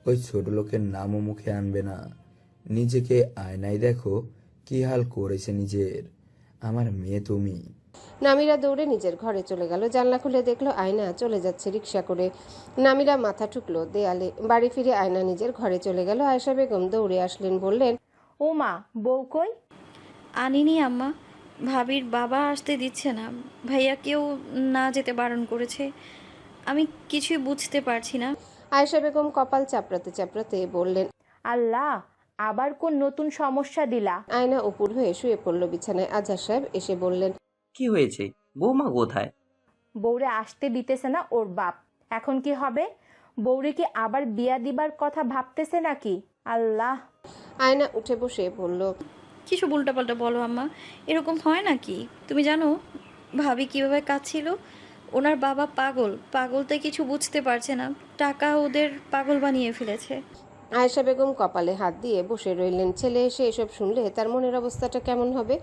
ওই ছোট লোকের নামও মুখে আনবে না। নিজেকে আয়নায় দেখো কি হাল করেছে নিজের। আমার মেয়ে তুমি। নামিরা দৌড়ে নিজের ঘরে চলে গেল। জানলা খুলে দেখলো আয়না চলে যাচ্ছে রিক্সা করে। নামিরা মাথা ঠুকলো দেয়ালে। বাড়ি ফিরে আয়না নিজের ঘরে চলে গেল। আয়েশা বেগম দৌড়ে আসলেন, বললেন। ও মা, বউ কই? আনিনি আম্মা, ভাবির বাবা আসতে দিচ্ছে না, ভাইয়াকেও না যেতে বারণ করেছে। আমি কিছুই বুঝতে পারছি না। আয়েশা বেগম কপাল চাপড়াতে চাপড়াতে বললেন। আল্লাহ, আবার কোন নতুন সমস্যা দিলা? আয়না উপর হয়ে শুয়ে পড়ল বিছানায়। আজহার সাহেব এসে বললেন। কি হয়েছে? বৌমা কোথায়? বউরে আসতে দিতেছে না ওর বাপ। এখন কি হবে? বউরে কি আবার বিয়া দিবার কথা ভাবতেছে নাকি? আল্লাহ। আয়না উঠে বসে বলল। কিছু উল্টাপাল্টা বলো আম্মা, এরকম হয় নাকি? তুমি জানো ভাবি কিভাবে কাঁদছিল? ওনার বাবা পাগলতে কিছু বুঝতে পারছে না, টাকা ওদের পাগল বানিয়ে ফেলেছে। আয়েশা বেগম কপালে হাত দিয়ে বসে রইলেন। ছেলে এসে এসব শুনলে তার মনের অবস্থাটা কেমন হবে?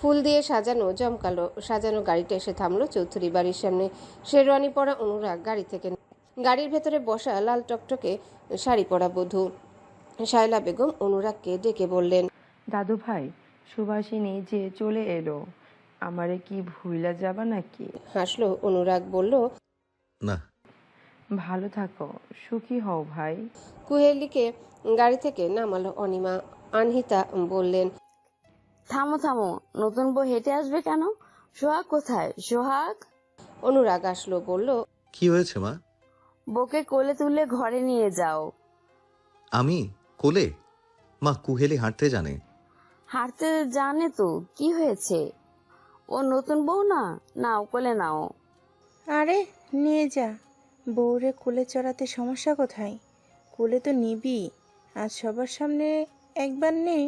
ফুল দিয়ে সাজানো গাড়িটা এসে থামলো চৌধুরী বাড়ির সামনে। শেরওয়ানি পরা অনুরাগ গাড়ি থেকে। গাড়ির ভেতরে বসা লাল টকটকে শাড়ি পরা বধূ শায়লা বেগম অনুরাগকে ডেকে বললেন। দাদু ভাই, সুভাষিনী যে চলে এলো, আমারে কি ভুইলা যাবা নাকি? হাসলো অনুরাগ, বলল। না। ভালো থাকো, সুখী হও ভাই। কুহেলিকে গাড়ি থেকে নামালো অনিমা। আনহিতা বললেন। থামো, নতুন বউ হেঁটে আসবে কেন? সোহাগ কোথায়? সোহাগ। অনুরাগ আসলো, বলল। কি হয়েছে মা? বউকে কোলে তুলে ঘরে নিয়ে যাও। আমি কোলে? মা, কুহেলি হাঁটতে জানে। হাঁটতে জানে তো, কি হয়েছে? ও নতুন বউ না, নাও কোলে নাও। আরে নিয়ে যা, বউরে কোলে চড়াতে সমস্যা কোথায়? কোলে তো নিবি, আজ সবার সামনে একবার নে।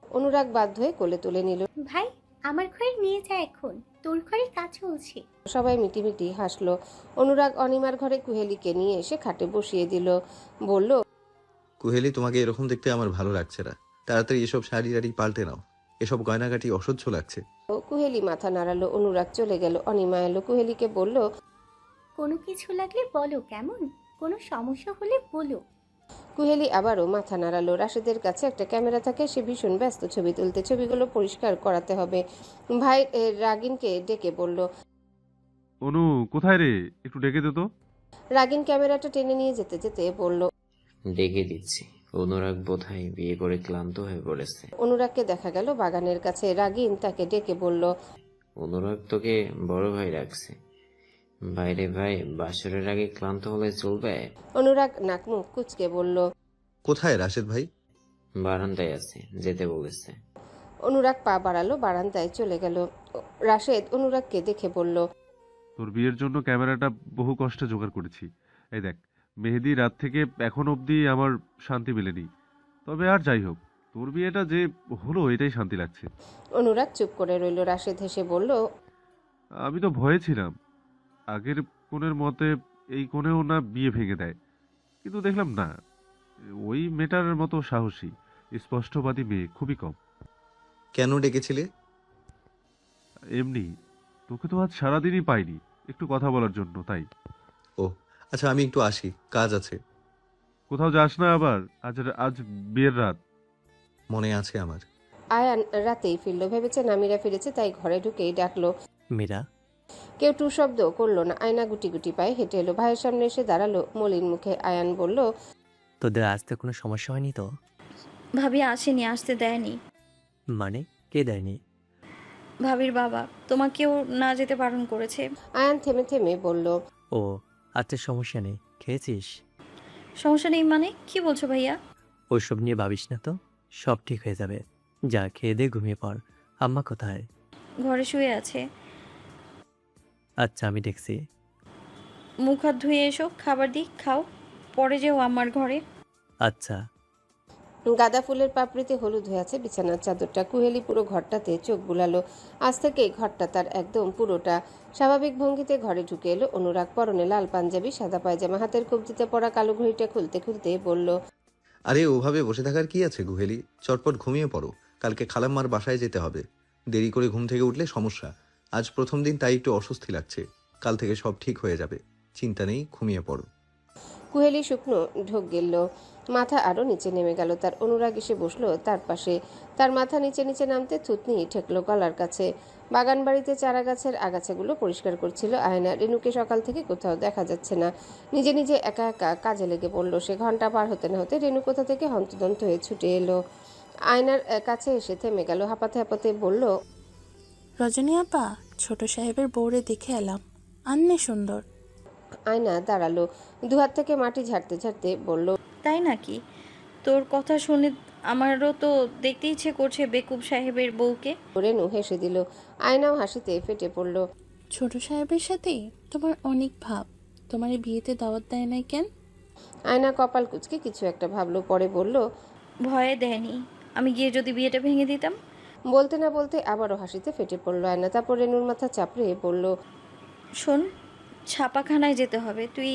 অনুরাগ বাধ্য হয়ে কোলে তুলে নিল। ভাই, আমার ঘরে নিয়ে যা, এখন তোর ঘরে কাজ চলছে। সবাই মিটিমিটি হাসলো। অনুরাগ অনিমার ঘরে কুহেলিকে নিয়ে এসে খাটে বসিয়ে দিল, বলল। কুহেলি, তোমাকে এরকম দেখতে আমার ভালো লাগছে না। তাড়াতাড়ি এসব শাড়ি টাড়ি পাল্টে নাও। এসব গয়নাগাটি অসহ্য লাগছে। কুহেলি মাথা নাড়ালো। অনুরাগ চলে গেল। অনিমা এলো, কুহেলিকে বলল। কোনো কিছু লাগলে বলো, কেমন? কোনো সমস্যা হলে বলো। কুহেলি আবারও মাথা নাড়ালো। রাশেদের কাছে একটা ক্যামেরা থাকে, সে ভীষণ ব্যস্ত ছবি তুলতে। ছবিগুলো পরিষ্কার করাতে হবে। ভাই রাগিনকে ডেকে বলল। অনু কোথায় রে, একটু ডেকে দে তো। রাগিন ক্যামেরাটা টেনে নিয়ে যেতে যেতে বলল। ডেকে দিচ্ছি। অনুরাগ বোধহয় বিয়ে করে ক্লান্ত হয়ে পড়েছে। অনুরাগকে দেখা গেল বাগানের কাছে। রাগিন তাকে ডেকে বলল। অনুরাগ তোকে বড় ভাই রাখছে। বাইরে ভাই, বাসরের আগে ক্লান্ত হলে চলবে? অনুরাগ নাক মুখ কুচকে বলল। কোথায় রাশেদ ভাই? বারান্দায় আছে, যেতে বলেছে। অনুরাগ পা বাড়ালো, বারান্দায় চলে গেল। রাশেদ অনুরাগকে দেখে বলল। তোর বিয়ের জন্য ক্যামেরাটা বহু কষ্টে জোগাড় করেছি। এই দেখ, মেহেদি রাত থেকে এখন অবধি আমার শান্তি মেলেনি। তবে আর যাই হোক, তোর বিয়েটা যে হলো এটাই শান্তি লাগছে। অনুরাগ চুপ করে রইল। রাশেদ হেসে বলল, আমি তো ভয়ে ছিলাম আগের কোণের মতে এই কোণেও না বিয়ে ভেঙে দেয়, কিন্তু দেখলাম না, ওই মেয়েটার মতো সাহসী স্পষ্টবাদী মেয়ে খুবই কম। কেন ডেকেছিলে? এমনি, তোকে তো আজ সারাদিনই পাইনি, একটু কথা বলার জন্য তাই। ও আচ্ছা, আমি একটু আসি, কাজ আছে। কোথাও যাস না আবার? আজ আজ বিয়ের রাত। মনে আছে আমার। আয়ান রাতেই ফিরল। ভেবেছে নামিরা ফিরেছে, তাই ঘরে ঢুকেই ডাকলো। মীরা, কেউ টু শব্দ করলো না। আয়না গুটি গুটি পায়ে হেঁটে এলো, ভাইয়ের সামনে এসে দাঁড়ালো মলিন মুখে। আয়ান বলল, তোদের আসতে কোনো সমস্যা হয়নি তো? ভাবি আসেনি, আসতে দেয়নি। মানে কে দেয়নি? ভাবির বাবা তোমাকেও না যেতে বারণ করেছে। আয়ান থেমে থেমে বলল, ও আচ্ছা, সমস্যা নেই। খেয়েছিস? সমস্যা নেই মানে কি বলছো ভাইয়া? ওইসব নিয়ে ভাবিস না তো, সব ঠিক হয়ে যাবে। যা, খেয়ে দে, ঘুমিয়ে পড়। আম্মা কোথায়? ঘরে শুয়ে আছে। আচ্ছা, আমি দেখছি। মুখ হাত ধুয়ে এসো, খাবার দিই, খাও, পরে যেও আমার ঘরে। আচ্ছা। গাঁদা ফুলের পাপড়িতে হলুদ হয়ে আছে বিছানার চাদরটা। কুহেলি পুরো ঘরটাতে চোখ বুলালো। আজ থেকে ঘরটা তার একদম পুরোটা। স্বাভাবিক ভঙ্গিতে ঘরে ঢুকে এলো অনুরাগ। পরনে লাল পাঞ্জাবি, সাদা পায়জামা, হাতের কবজিতে পড়া কালো ঘড়িটা খুলতে খুলতে বলল, আরে ওভাবে বসে থাকার কি আছে গুহেলি, চটপট ঘুমিয়ে পড়ো। কালকে খালাম্মার বাসায় যেতে হবে। দেরি করে ঘুম থেকে উঠলে সমস্যা। আজ প্রথম দিন, তাই একটু অস্বস্তি লাগছে। কাল থেকে সব ঠিক হয়ে যাবে, চিন্তা নেই, ঘুমিয়ে পড়ো। কুহেলি শুকনো ঢোক গেল, মাথা আরো নিচে নেমে গেল তার। অনুরাগ এসে বসলো তার পাশে। তার মাথা নিচে নিচে নামতে থুতনি ঠেকলো গলার কাছে। বাগান বাড়িতে চারা গাছের আগাছাগুলো পরিষ্কার করছিল আয়না। রেনুকে সকাল থেকে কোথাও দেখা যাচ্ছে না। নিজে নিজে একা একা কাজে লেগে পড়লো সে। ঘন্টা পার হতে না হতে রেনু কোথা থেকে হন্তদন্ত হয়ে ছুটে এলো। আয়নার কাছে এসে থেমে গেল, হাঁপাতে হাঁপাতে বলল, রজনী আপা, ছোট সাহেবের বউরে দেখে এলাম, আন্নে সুন্দর। আয়না দাঁড়ালো, দুহাত থেকে মাটি ঝাড়তে ঝাড়তে বলল, তাই নাকি? তোর কথা শুনে আমারও তো দেখতে ইচ্ছে করছে বেকুব সাহেবের বউকে। রেনু হেসে দিল। আয়নাও হাসিতে ফেটে পড়ল। ছোট সাহেবের সাথে তোমার অনেক ভাব, তোমার এই বিয়েতে দাওয়াত দেয় নাই কেন? আয়না কপাল কুঁচকে কিছু একটা ভাবলো, পরে বলল, ভয়ে দেয়নি, আমি গিয়ে যদি বিয়েটা ভেঙে দিতাম। বলতে না বলতে আবারও হাসিতে ফেটে পড়ল আয়না। তারপর রেনুর মাথা চাপড়ে বলল, শোন, ছাপাখানায় যেতে হবে, তুই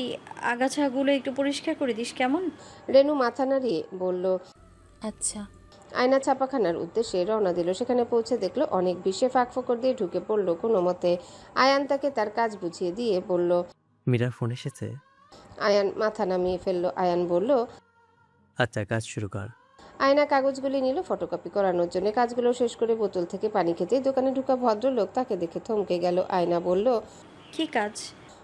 আগাছাগুলো একটু পরিষ্কার করে দিস কেমন? রেনু মাথা নাড়িয়ে বলল, আচ্ছা। আয়না ছাপাখানার উদ্দেশ্যে রওনা দিল। সেখানে পৌঁছে দেখলো অনেক বিষে ফাঁক ফোকর দিয়ে ঢুকে পড়লো কোনো মতে। আয়ান তাকে তার কাজ বুঝিয়ে দিয়ে বলল, মীরার ফোন এসেছে? আয়ান মাথা নামিয়ে ফেললো। আয়ান বলল, আচ্ছা, কাজ শুরু কর। আয়না কাগজগুলি নিল ফটোকপি করানোর জন্য। কাজগুলো শেষ করে বোতল থেকে পানি খেতে দোকানে ঢুকা ভদ্রলোক তাকে দেখে থমকে গেল। আয়না বলল, কি কাজ?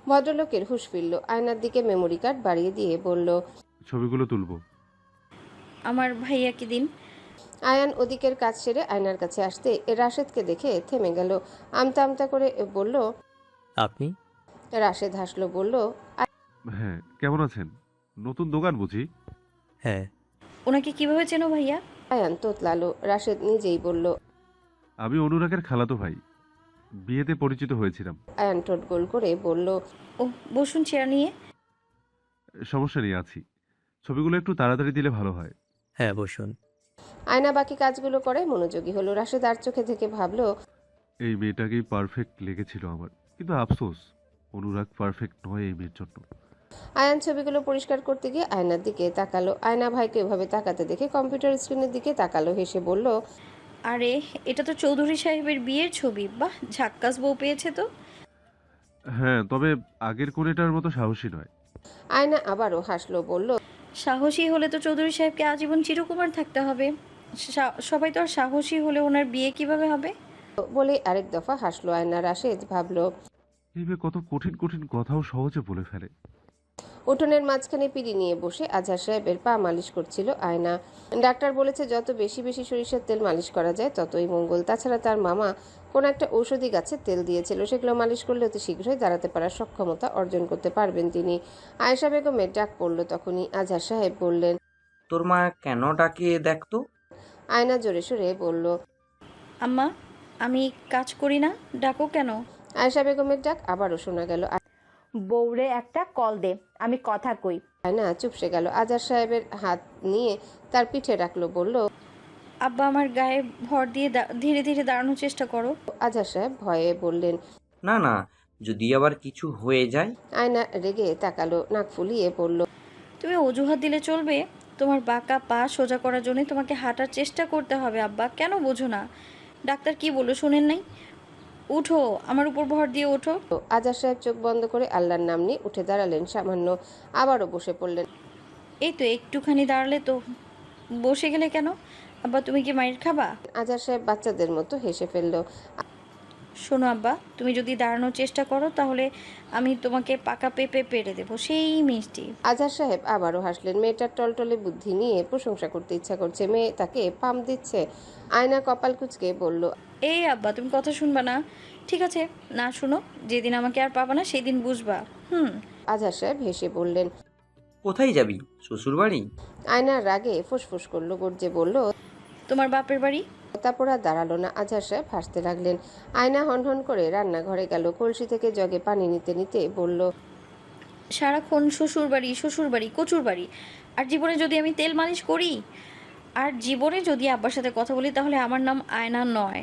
ভদ্রলোকের হুঁশ ফিরল। আয়নার দিকে মেমোরি কার্ড বাড়িয়ে দিয়ে বলল, ছবিগুলো তুলবো। আমার ভাইয়াকে দিন। আয়ান ওদিকের কাজ সেরে আয়নার কাছে আসতে রাশেদকে দেখে থেমে গেল। আমতা আমতা করে বলল, আপনি? রাশেদ হাসলো, বলল, হ্যাঁ, কেমন আছেন? নতুন দোকান বুঝি? হ্যাঁ। ওনাকে কিভাবে চেনো ভাইয়া? আয়ান তোতলালো। রাশেদ নিজেই বলল, আমি অনুরাগের খালাতো ভাই, বিয়েতে পরিচিত হয়েছিলাম। আয়ান ঠোঁট গোল করে বলল, ও বসুন চেয়ার নিয়ে। সমস্যা নেই, আছি। ছবিগুলো একটু তাড়াতাড়ি দিলে ভালো হয়। হ্যাঁ, বসুন। আয়না বাকি কাজগুলো করে মনোযোগী হলো। রাশেদ আর চোখে থেকে ভাবলো, এই মেয়েটাকেই পারফেক্ট লেগেছিল আমার, কিন্তু আফসোস অনুরাগ পারফেক্ট নয় এই মেয়ের জন্য। আয়ান ছবিগুলো পরিষ্কার করতে গিয়ে আয়নার দিকে তাকালো। আয়না ভাইকে এভাবে তাকাতে দেখে কম্পিউটার স্ক্রিনের দিকে তাকালো, হেসে বলল, আরে এটা তো চৌধুরী সাহেবের বিয়ের ছবি। বাহ, ঝাক্কাস বউ পেয়েছে তো। হ্যাঁ, তবে আগের কোণেটার মতো সাহসী নয়। আয়না আবারও হাসলো, বলল, সাহসী হলে তো চৌধুরী সাহেবকে আজীবন চিরকুমার থাকতে হবে। সবাই তো আর সাহসী হলে ওনার বিয়ে কিভাবে হবে? বলে আরেক দফা হাসলো আয়না। রাশেদ ভাবলো, এই মেয়ে কত কঠিন কঠিন কথাও সহজে বলে ফেলে। উঠোনের মাঝখানে পিড়ি নিয়ে বসে আজহার সাহেবের পা মালিশ করছিল আয়না। ডাক্তার বলেছে যত বেশি বেশি সরিষার তেল মালিশ করা যায় ততই মঙ্গল। তাছাড়া তার মামা কোন একটা ঔষধি গাছের তেল দিয়েছিল, সেগুলো মালিশ করলে অতি শীঘ্রই দাঁড়াতে পারার সক্ষমতা অর্জন করতে পারবেন তিনি। আয়েশা বেগমের ডাক পড়ল তখনই। আজহার সাহেব বললেন, তোর মা কেন ডাকিয়ে দেখতো? আয়না জোরে সোরে বলল, আম্মা, আমি কাজ করি না, ডাকো কেন? আয়েশা বেগমের ডাক আবারও শোনা গেল, বউরে একটা কল দে, আমি কথা কই। আয়না চুপসে গেল। আজহার সাহেবের হাত নিয়ে তার পিঠে রাখলো, বলল, আব্বা আমার গায়ে ভর দিয়ে ধীরে ধীরে দাঁড়ানোর চেষ্টা করো। আজহার সাহেব ভয়ে বললেন। না না, যদি আবার কিছু হয়ে যায়। আয়না রেগে তাকালো, নাক ফুলিয়ে বলল। তুমি অজুহাত দিলে চলবে? তোমার বাঁকা পা সোজা করার জন্য তোমাকে হাঁটার চেষ্টা করতে হবে আব্বা, কেন বোঝো না? ডাক্তার কি বললো শোনেন নাই? উঠো, আমার উপর ভর দিয়ে ওঠো। আজহার সাহেব চোখ বন্ধ করে আল্লাহর নাম নিয়ে উঠে দাঁড়ালেন সামান্য, আবারও বসে পড়লেন। এই তো একটুখানি দাঁড়ালে তো, বসে গেলে কেন? আব্বা তুমি কি মায়ের খাবা? আজহার সাহেব বাচ্চাদের মতো হেসে ফেলল। শোনো আব্বা, তুমি যদি দাঁড়ানোর চেষ্টা করো তাহলে আমি তোমাকে পাকা পেঁপে পেড়ে দেবো, সেই মিষ্টি। আজহার সাহেব আবারও হাসলেন। মেয়েটার টলটলে বুদ্ধি নিয়ে প্রশংসা করতে ইচ্ছা করছে। মেয়ে তাকে পাম দিচ্ছে। আয়না কপাল কুঁচকে বলল। এই আব্বা তুমি কথা শুনবা না? ঠিক আছে, না শুনো, যেদিন আমাকে আর পাবা না সেদিন বুঝবা। আজহার সাহেব হেসে বললেন। কোথায় যাবি, শ্বশুর বাড়ি? আয়নার রাগে ফুসফুস করলো, গর্জে বলল। তোমার বাপের বাড়ি। তারপর আর দাঁড়ালো না। আজহার সাহেব হাসতে লাগলেন। আয়না হনহন করে রান্নাঘরে গেল, কলসি থেকে জগে পানি নিতে নিতে বলল। সারাক্ষণ শ্বশুর বাড়ি শ্বশুর বাড়ি কচুর বাড়ি, আর জীবনে যদি আমি তেল মালিশ করি, আর জীবনে যদি আব্বার সাথে কথা বলি, তাহলে আমার নাম আয়না নয়।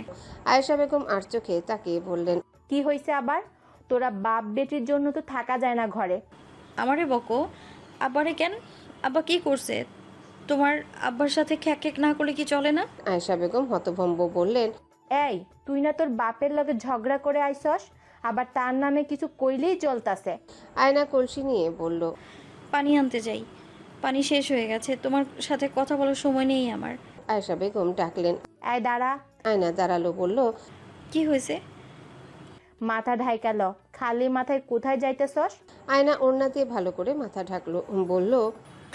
আয়েশা বেগম আর চোখে তাকিয়ে বললেন। কি হয়েছে আবার? তোরা বাপ বেটির জন্য তো থাকা যায় না ঘরে। আমারে বকো, আব্বারে কেন? আব্বা কি করছে? তোমার আব্বার সাথে খ্যাক খ্যাক না করলে কি চলে না? আয়েশা বেগম হতভম্ব বললেন। এই তুই না তোর বাপের লগে ঝগড়া করে আইসস, আবার তার নামে কিছু কইলেই চলতাছে। আয়না কলসি নিয়ে বলল। পানি আনতে যাই, পানি শেষ হয়ে গেছে, তোমার সাথে কথা বলার সময় নেই আমার। আয়েশা বেগম ডাকলেন। এই দাঁড়া। আয়না দাঁড়ালো, বলল। কি হয়েছে? মাথা ঢাইকাল, খালি মাথায় কোথায় যাইতেছস? আয়না ওড়না দিয়ে ভালো করে মাথা ঢাকলো, বলল।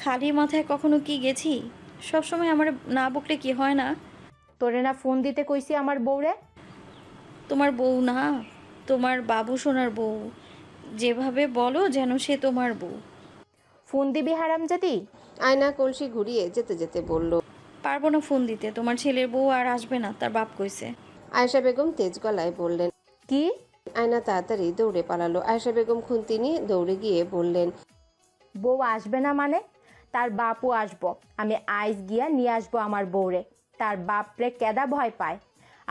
খালি মাথায় কখনো কি গেছি? সব সময় আমার না বকলে কি হয় না? তোরে না ফোন দিতে কইছি আমার বউরে? তোমার বউ না, তোমার বাবু সোনার বউ। যেভাবে বলো যেন সে তোমার বউ। ফোন দিবি হারামজাদি? আয়না কলসি ঘুরিয়ে যেতে যেতে বলল। পারবো না ফোন দিতে, তোমার ছেলের বউ আর আসবে না, তার বাপ কইছে। আয়েশা বেগম তেজ গলায় বললেন। কি? আয়না তাড়াতাড়ি দৌড়ে পালালো। আয়েশা বেগম খুন্তি নিয়ে দৌড়ে গিয়ে বললেন। বউ আসবে না মানে? তার বাপও আসবো। আমি আইস গিয়া নিয়ে আসবো আমার বউরে। তার বাপরে কেদা ভয় পায়?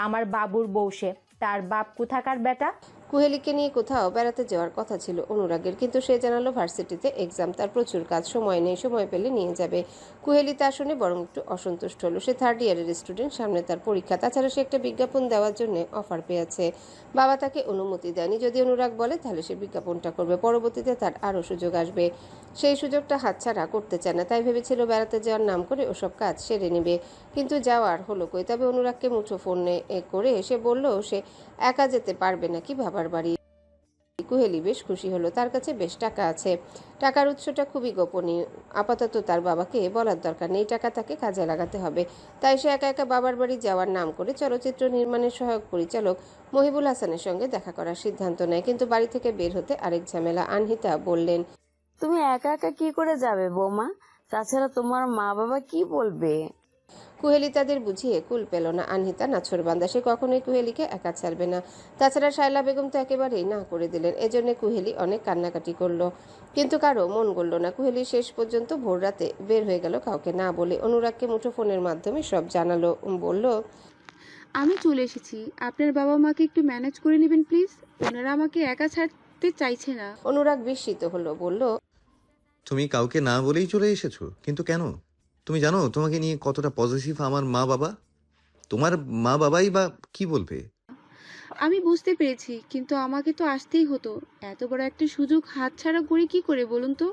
আমার বাবুর বউ সে, তার বাপ কোথাকার বেটা। কুহেলিকে নিয়ে কোথাও বেড়াতে যাওয়ার কথা ছিল অনুরাগের, কিন্তু সে জানালো ভার্সিটিতে এক্সাম, তার প্রচুর কাজ, সময় নেই, সময় পেলে নিয়ে যাবে। কুহেলি তা শুনে বরং একটু অসন্তুষ্ট হলো। সে 3rd ইয়ারের স্টুডেন্ট, সামনে তার পরীক্ষা, তাছাড়া সে একটা বিজ্ঞাপন দেওয়ার জন্য অফার পেয়েছে। বাবা তাকে অনুমতি দেয়নি। যদি অনুরাগ বলে তাহলে সে বিজ্ঞাপনটা করবে, পরবর্তীতে তার আরও সুযোগ আসবে। সেই সুযোগটা হাতছাড়া করতে চায় না, তাই ভেবেছিল বেড়াতে যাওয়ার নাম করে ওসব কাজ সেরে নেবে। কিন্তু যাওয়ার হলো কই। তবে অনুরাগকে মুঠো ফোনে করে সে বলল সে একা যেতে পারবে নাকি বাবার বাড়ি। কুহেলি বেশ খুশি হলো, তার কাছে বেশ টাকা আছে। টাকার উৎসটা খুবই গোপনীয়, আপাতত তার বাবাকে বলার দরকার নেই। টাকা তাকে কাজে লাগাতে হবে। তাই সে একা একা বাবার বাড়ি যাওয়ার নাম করে চলচ্চিত্র নির্মাণের সহায়ক পরিচালক মহিবুল হাসানের সঙ্গে দেখা করার সিদ্ধান্ত নেয়। কিন্তু বাড়ি থেকে বের হতে আরেক ঝামেলা। আনহিতা বললেন। তুমি একা একা কি করে যাবে বৌমা? তাছাড়া তোমার মা বাবা কি বলবে? কুহেলি তাদের বুঝিয়ে কুল পেল না। আনহিতা নাছোড়বান্দা, সে কখনোই কুহেলিকে একা ছাড়বে না। তাছাড়া শায়লা বেগম তো একেবারেই না করে দিলেন। এজন্য কুহেলি অনেক কান্নাকাটি করলো, কিন্তু কারো মন গড়ল না। কুহেলি শেষ পর্যন্ত ভোর রাতে বের হয়ে গেল কাউকে না বলে। অনুরাগকে মুঠোফোনের মাধ্যমে সব জানালো, বলল। আমি চলে এসেছি, আপনার বাবা মাকে একটু ম্যানেজ করে নেবেন প্লিজ, ওনারা আমাকে একা ছাড়তে চাইছে না। অনুরাগ বিস্মিত হলো, বলল। তুমি কাউকে না বলেই চলে এসেছো, কিন্তু কেন? তুমি জানো তোমাকে নিয়ে কতটা পজিটিভ আমার মা বাবা? তোমার মা বাবাই বা কি বলবে? আমি বুঝতে পেরেছি, কিন্তু আমাকে তো আসতেই হতো। এত বড় একটা সুযোগ হাতছাড়া করি কি করে বলুন তো?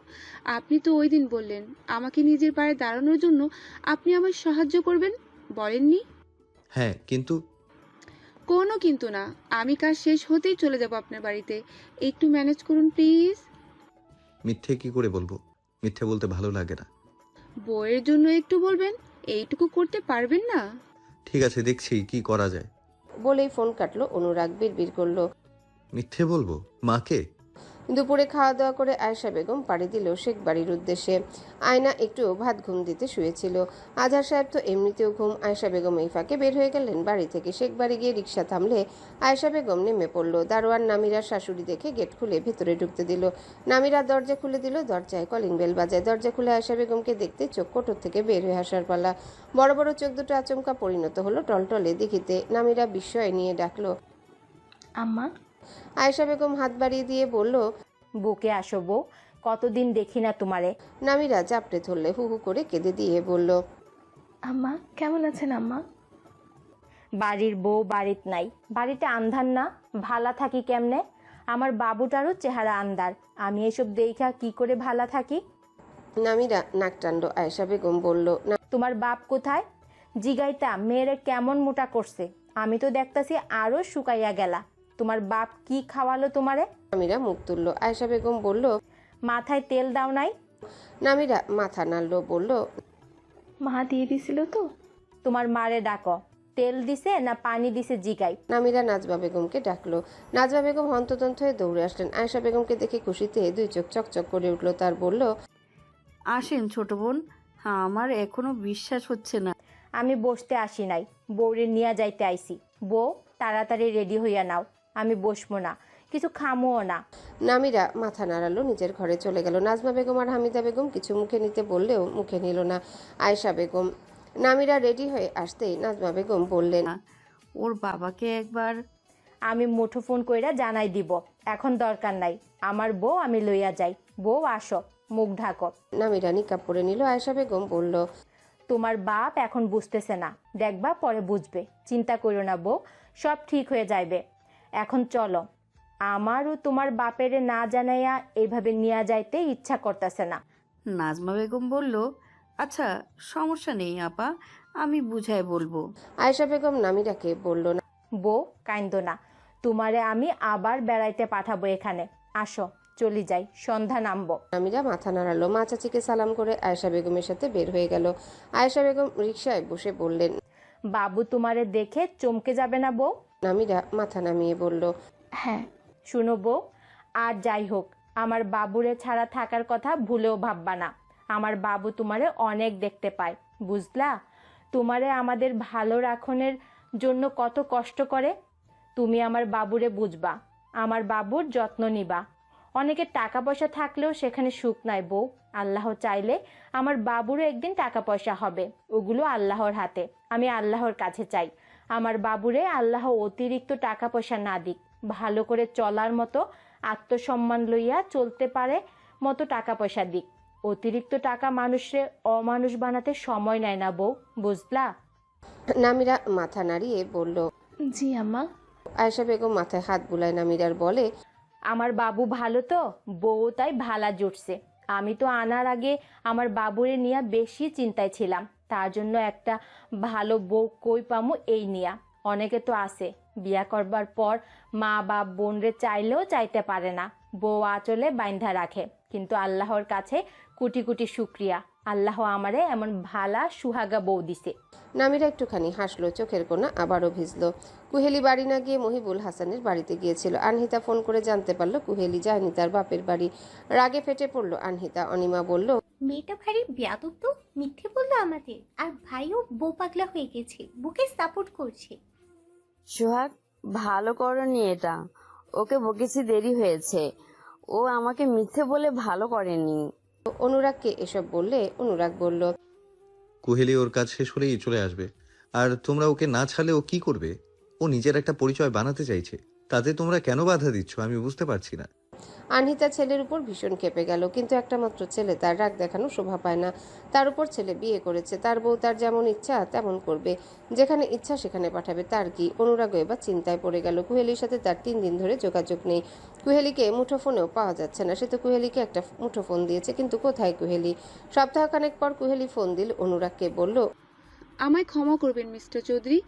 আপনি তো ওই দিন বললেন আমাকে নিজের পায়ে দাঁড়ানোর জন্য আপনি আমায় সাহায্য করবেন, বলেননি? হ্যাঁ, কিন্তু কোনো কিন্তু না, আমি কাজ শেষ হতেই চলে যাব আপনার বাড়িতে। একটু ম্যানেজ করুন প্লিজ। মিথ্যে কি করে বলবো? মিথ্যে বলতে ভালো লাগে না। বউয়ের জন্য একটু বলবেন, এইটুকু করতে পারবেন না? ঠিক আছে, দেখছি কি করা যায়। বলেই ফোন কাটলো। অনুরাগ বিড়বিড় করলো। মিথ্যে বলবো মাকে? দুপুরে খাওয়া দাওয়া করে আয়েশা বেগম পাড়ি দিল শেখ বাড়ির উদ্দেশ্যে। আয়না একটু ভাত ঘুম দিতে শুয়েছিল। আজহার সাহেব তো এমনিতেও ঘুম। আয়েশা বেগম এই ফাঁকে বের হয়ে গেলেন বাড়ি থেকে। শেখ বাড়ি গিয়ে রিক্সা থামলে আয়েশা বেগম নেমে পড়ল। দারোয়ান নামিরার শাশুড়ি দেখে গেট খুলে ভেতরে ঢুকতে দিল। নামিরা দরজা খুলে দিল। দরজায় কলিং বেল বাজায়। দরজা খুলে আয়েশা বেগমকে দেখতে চোখ কোটর থেকে বের হয়ে আসার পালা। বড় বড় চোখ দুটো আচমকা পরিণত হলো টলটলে দেখিতে। নামিরা বিস্ময় নিয়ে ডাকলো, আম্মা। আয়েশা বেগম হাত বাড়িয়ে দিয়ে বলল, বুকে আসো বউ, কতদিন দেখি না তোমারে। নামিরা চাপড়ে ধরলে হু হু করে কেঁদে দিয়ে বলল, আম্মা কেমন আছেন আম্মা? বাড়ির বউ বাড়িতে নাই, বাড়িতে আন্ধার না, ভালা থাকি কেমনে? আমার বাবুটারও চেহারা আন্দার, আমি এসব দেখা কি করে ভালা থাকি? নামিরা নাক টানল। আয়েশা বেগম বলল, তোমার বাপ কোথায়? জিগাইতা মেয়েরে কেমন মোটা করছে, আমি তো দেখতাছি আরো শুকাইয়া গেলা। তোমার বাপ কি খাওয়ালো তোমারে? নামিরা মুখ তুলল। আয়েশা বেগম বলল, মাথায় তেল দাও নাই? নামিরা মাথা নাড়ল, বলল, মা দিয়ে দিছিল তো। তোমার মারে ডাকো, তেল দিছে না পানি দিছে জিগাই। নামিরা নাজবা বেগমকে ডাকলো। নাজবা বেগম হন্তদন্ত হয়ে দৌড়ে আসলেন। আয়েশা বেগমকে দেখে খুশিতে দুই চোখ চকচক করে উঠল। তার বলল, আসেন ছোট বোন, আমার এখনো বিশ্বাস হচ্ছে না। আমি বসতে আসি নাই, বউরে নিয়ে যাইতে আইছি। বউ তাড়াতাড়ি রেডি হইয়া নাও, আমি বসবো না, কিছু খামোও না। নামিরা মাথা নাড়ালো, নিজের ঘরে চলে গেল। নাজমা বেগম আর হামিদা বেগম কিছু মুখে নিতে বললেও মুখে নিল না আয়েশা বেগম। নামিরা রেডি হয়ে আসতেই নাজমা বেগম বললেন, ওর বাবাকে একবার আমি মুঠোফোন কইরা জানাই দিব, এখন দরকার নাই। আমার বউ আমি লইয়া যাই। বউ আসো, মুখ ঢাকো। নামিরা নিকাব পরে নিল। আয়েশা বেগম বলল, তোমার বাপ এখন বুঝতেছে না, দেখবা পরে বুঝবে। চিন্তা করো না বউ, সব ঠিক হয়ে যাইবে। এখন চলো, আমারও তোমার বাপেরে না জানাইয়া এইভাবে নিয়ে যাইতে ইচ্ছা করতেছে না। নাজমা বেগম বলল, আচ্ছা সমস্যা নেই আপা, আমি বুঝাই বলবো। আয়েশা বেগম নামিরাকে বলল, বউ কাইন্দো না, তোমারে আমি আবার বেড়াইতে পাঠাবো এখানে। আসো চলি যাই, সন্ধ্যা নামবো। নামিরা মাথা নাড়ালো। মা চাচিকে সালাম করে আয়েশা বেগমের সাথে বের হয়ে গেল। আয়েশা বেগম রিকশায় বসে বললেন, বাবু তোমারে দেখে চমকে যাবে না বউ? নামিরা মাথা নামিয়ে বলল, হ্যাঁ। শুনো বউ, আর যাই হোক আমার বাবুরে ছাড়া থাকার কথা ভুলেও ভাববা না। আমার বাবু তোমারে অনেক দেখতে পায়, বুঝলা? তোমারে আমাদের ভালো রাখনের জন্য কত কষ্ট করে। তুমি আমার বাবুরে বুঝবা, আমার বাবুর যত্ন নিবা। অনেকের টাকা পয়সা থাকলেও সেখানে সুখ নাই বউ। আল্লাহ চাইলে আমার বাবুরও একদিন টাকা পয়সা হবে, ওগুলো আল্লাহর হাতে। আমি আল্লাহর কাছে চাই আমার বাবুরে আল্লাহ অতিরিক্ত টাকা পয়সা না দিক, ভালো করে চলার মতো, আত্মসম্মান লইয়া চলতে পারে মতো টাকা পয়সা দিক। অতিরিক্ত টাকা মানুষরে অমানুষ বানাতে সময় নেয় না বউ, বুঝলা? নামিরা মাথা নাড়িয়ে বলল, জি আম্মা। আয়েশা বেগম মাথায় হাত বুলায় নামিরার, বলে, আমার বাবু ভালো তো, বউ তাই ভালা জুটছে। আমি তো আনার আগে আমার বাবুরে নিয়ে বেশি চিন্তায় ছিলাম, তার জন্য একটা ভালো বউ কই পামু এই নিয়া। অনেকে তো আছে বিয়া করবার পর মা বাপ বোনরে চাইলেও চাইতে পারে না, বউ আঁচলে বাইন্ধা রাখে। কিন্তু আল্লাহর কাছে কোটি কোটি শুক্রিয়া, আল্লাহ আমারে এমন ভালা সুহাগা বউ দিছে। নামিরা একটুখানি হাসলো, চোখের কোণা আবারও ভিজল। কুহেলি বাড়ি না গিয়ে মহিবুল হাসানের বাড়িতে গিয়েছিল। আনহিতা ফোন করে জানতে পারলো কুহেলি যায়নি তার বাপের বাড়ি। রাগে ফেটে পড়লো আনহিতা। অনিমা বলল, মেয়েটা ভারী বেয়াদব তো, মিথ্যে বললো আমাদের। আর ভাইও বউ পাগলা হয়ে গেছে, বুকে সাপোর্ট করছে। সোহাগ, ভালো করনি এটা, ওকে বকেছি দেরি হয়েছে, ও আমাকে মিথ্যে বলে ভালো করেনি। অনুরাগকে এসব বললে অনুরাগ বলল, কুহেলি ওর কাজ শেষ হলেই চলে আসবে, আর তোমরা ওকে না ছাড়লে ও কি করবে? ও নিজের একটা পরিচয় বানাতে চাইছে, তাতে তোমরা কেন বাধা দিচ্ছ আমি বুঝতে পারছি না। আনহিতা ছেলের উপর ভীষণ ক্ষেপে গেল, কিন্তু একটা মাত্র ছেলে, তার রাগ দেখানো শোভা পায় না। তার উপর ছেলে বিয়ে করেছে, তার বউ তার যেমন ইচ্ছা তেমন করবে, যেখানে ইচ্ছা সেখানে পাঠাবে, তার কি? অনুরাগও এবার চিন্তায় পড়ে গেল। কুহেলির সাথে তার 3 দিন ধরে যোগাযোগ নেই। কুহেলিকে মুঠোফোনেও পাওয়া যাচ্ছে না। সে তো কুহেলিকে একটা মুঠোফোন দিয়েছে, কিন্তু কোথায় কুহেলি? সপ্তাহখানেক পর কুহেলি ফোন দিল অনুরাগকে, বলল, আমায় ক্ষমা করবেন মিস্টার চৌধুরী,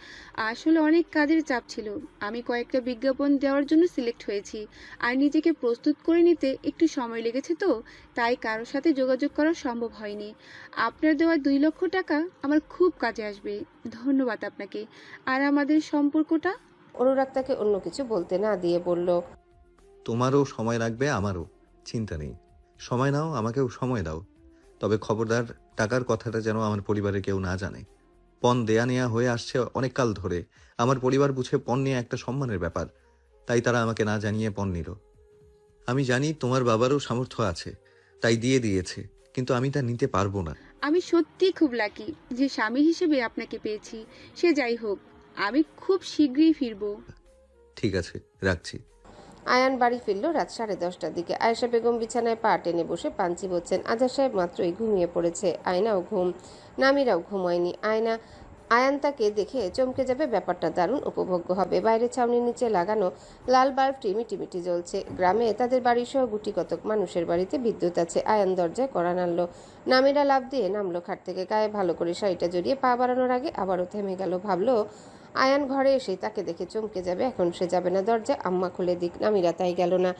আসলে অনেক কাজের চাপ ছিল। আমি কয়েকটা বিজ্ঞাপন দেওয়ার জন্য সিলেক্ট হয়েছি, আর নিজেকে প্রস্তুত করে নিতে একটু সময় লেগেছে, তো তাই কারোর সাথে যোগাযোগ করা সম্ভব হয়নি। আপনার দেওয়া 2 লক্ষ টাকা আমার খুব কাজে আসবে, ধন্যবাদ আপনাকে। আর আমাদের সম্পর্কটা? অনুরাগ তাকে অন্য কিছু বলতে না দিয়ে বলল, তোমারও সময় লাগবে, আমারও, চিন্তা নেই। সময় নাও, আমাকেও সময় দাও। তবে খবরদার, টাকার কথাটা যেন আমার পরিবারের কেউ না জানে। পণ দেয়া নেয়া হয়ে আসছে অনেক কাল ধরে। আমার পরিবার বুঝে পণ নেওয়া একটা সম্মানের ব্যাপার, তাই তারা আমাকে না জানিয়ে পণ নিল। আমি জানি তোমার বাবারও সামর্থ্য আছে, তাই দিয়ে দিয়েছে, কিন্তু আমি তা নিতে পারবো না। আমি সত্যিই খুব লাকি যে স্বামী হিসেবে আপনাকে পেয়েছি। সে যাই হোক, আমি খুব শীঘ্রই ফিরবো। ঠিক আছে, রাখছি। আয়ান বাড়ি ফিরল রাত 10:30টার দিকে। আয়েশা বেগম বিছানায় পা টেনে বসে পাঞ্চি বলছেন। আজাদ সাহেব মাত্রই ঘুমিয়ে পড়েছে। আয়নাও ঘুম, নামিরাও ঘুমায়নি। আয়ান তাকে দেখে চমকে যাবে, ব্যাপারটা দারুণ উপভোগ্য হবে। বাইরে ছাউনির নিচে লাগানো লাল বাল্বটি মিটিমিটি জ্বলছে। গ্রামে তাদের বাড়ি সহ গুটি কতক মানুষের বাড়িতে বিদ্যুৎ আছে। আয়ান দরজায় কড়া নাড়ল। নামিরা লাফ দিয়ে নামলো খাট থেকে। গায়ে ভালো করে শাড়িটা জড়িয়ে পা বাড়ানোর আগে আবারও থেমে গেল। ভাবলো আয়ান ঘরে এসে তাকে দেখে চমকে যাবে, এখন সে যাবে না। দরজা আম্মা খুলে দিক। নামিরা তাই গেল না।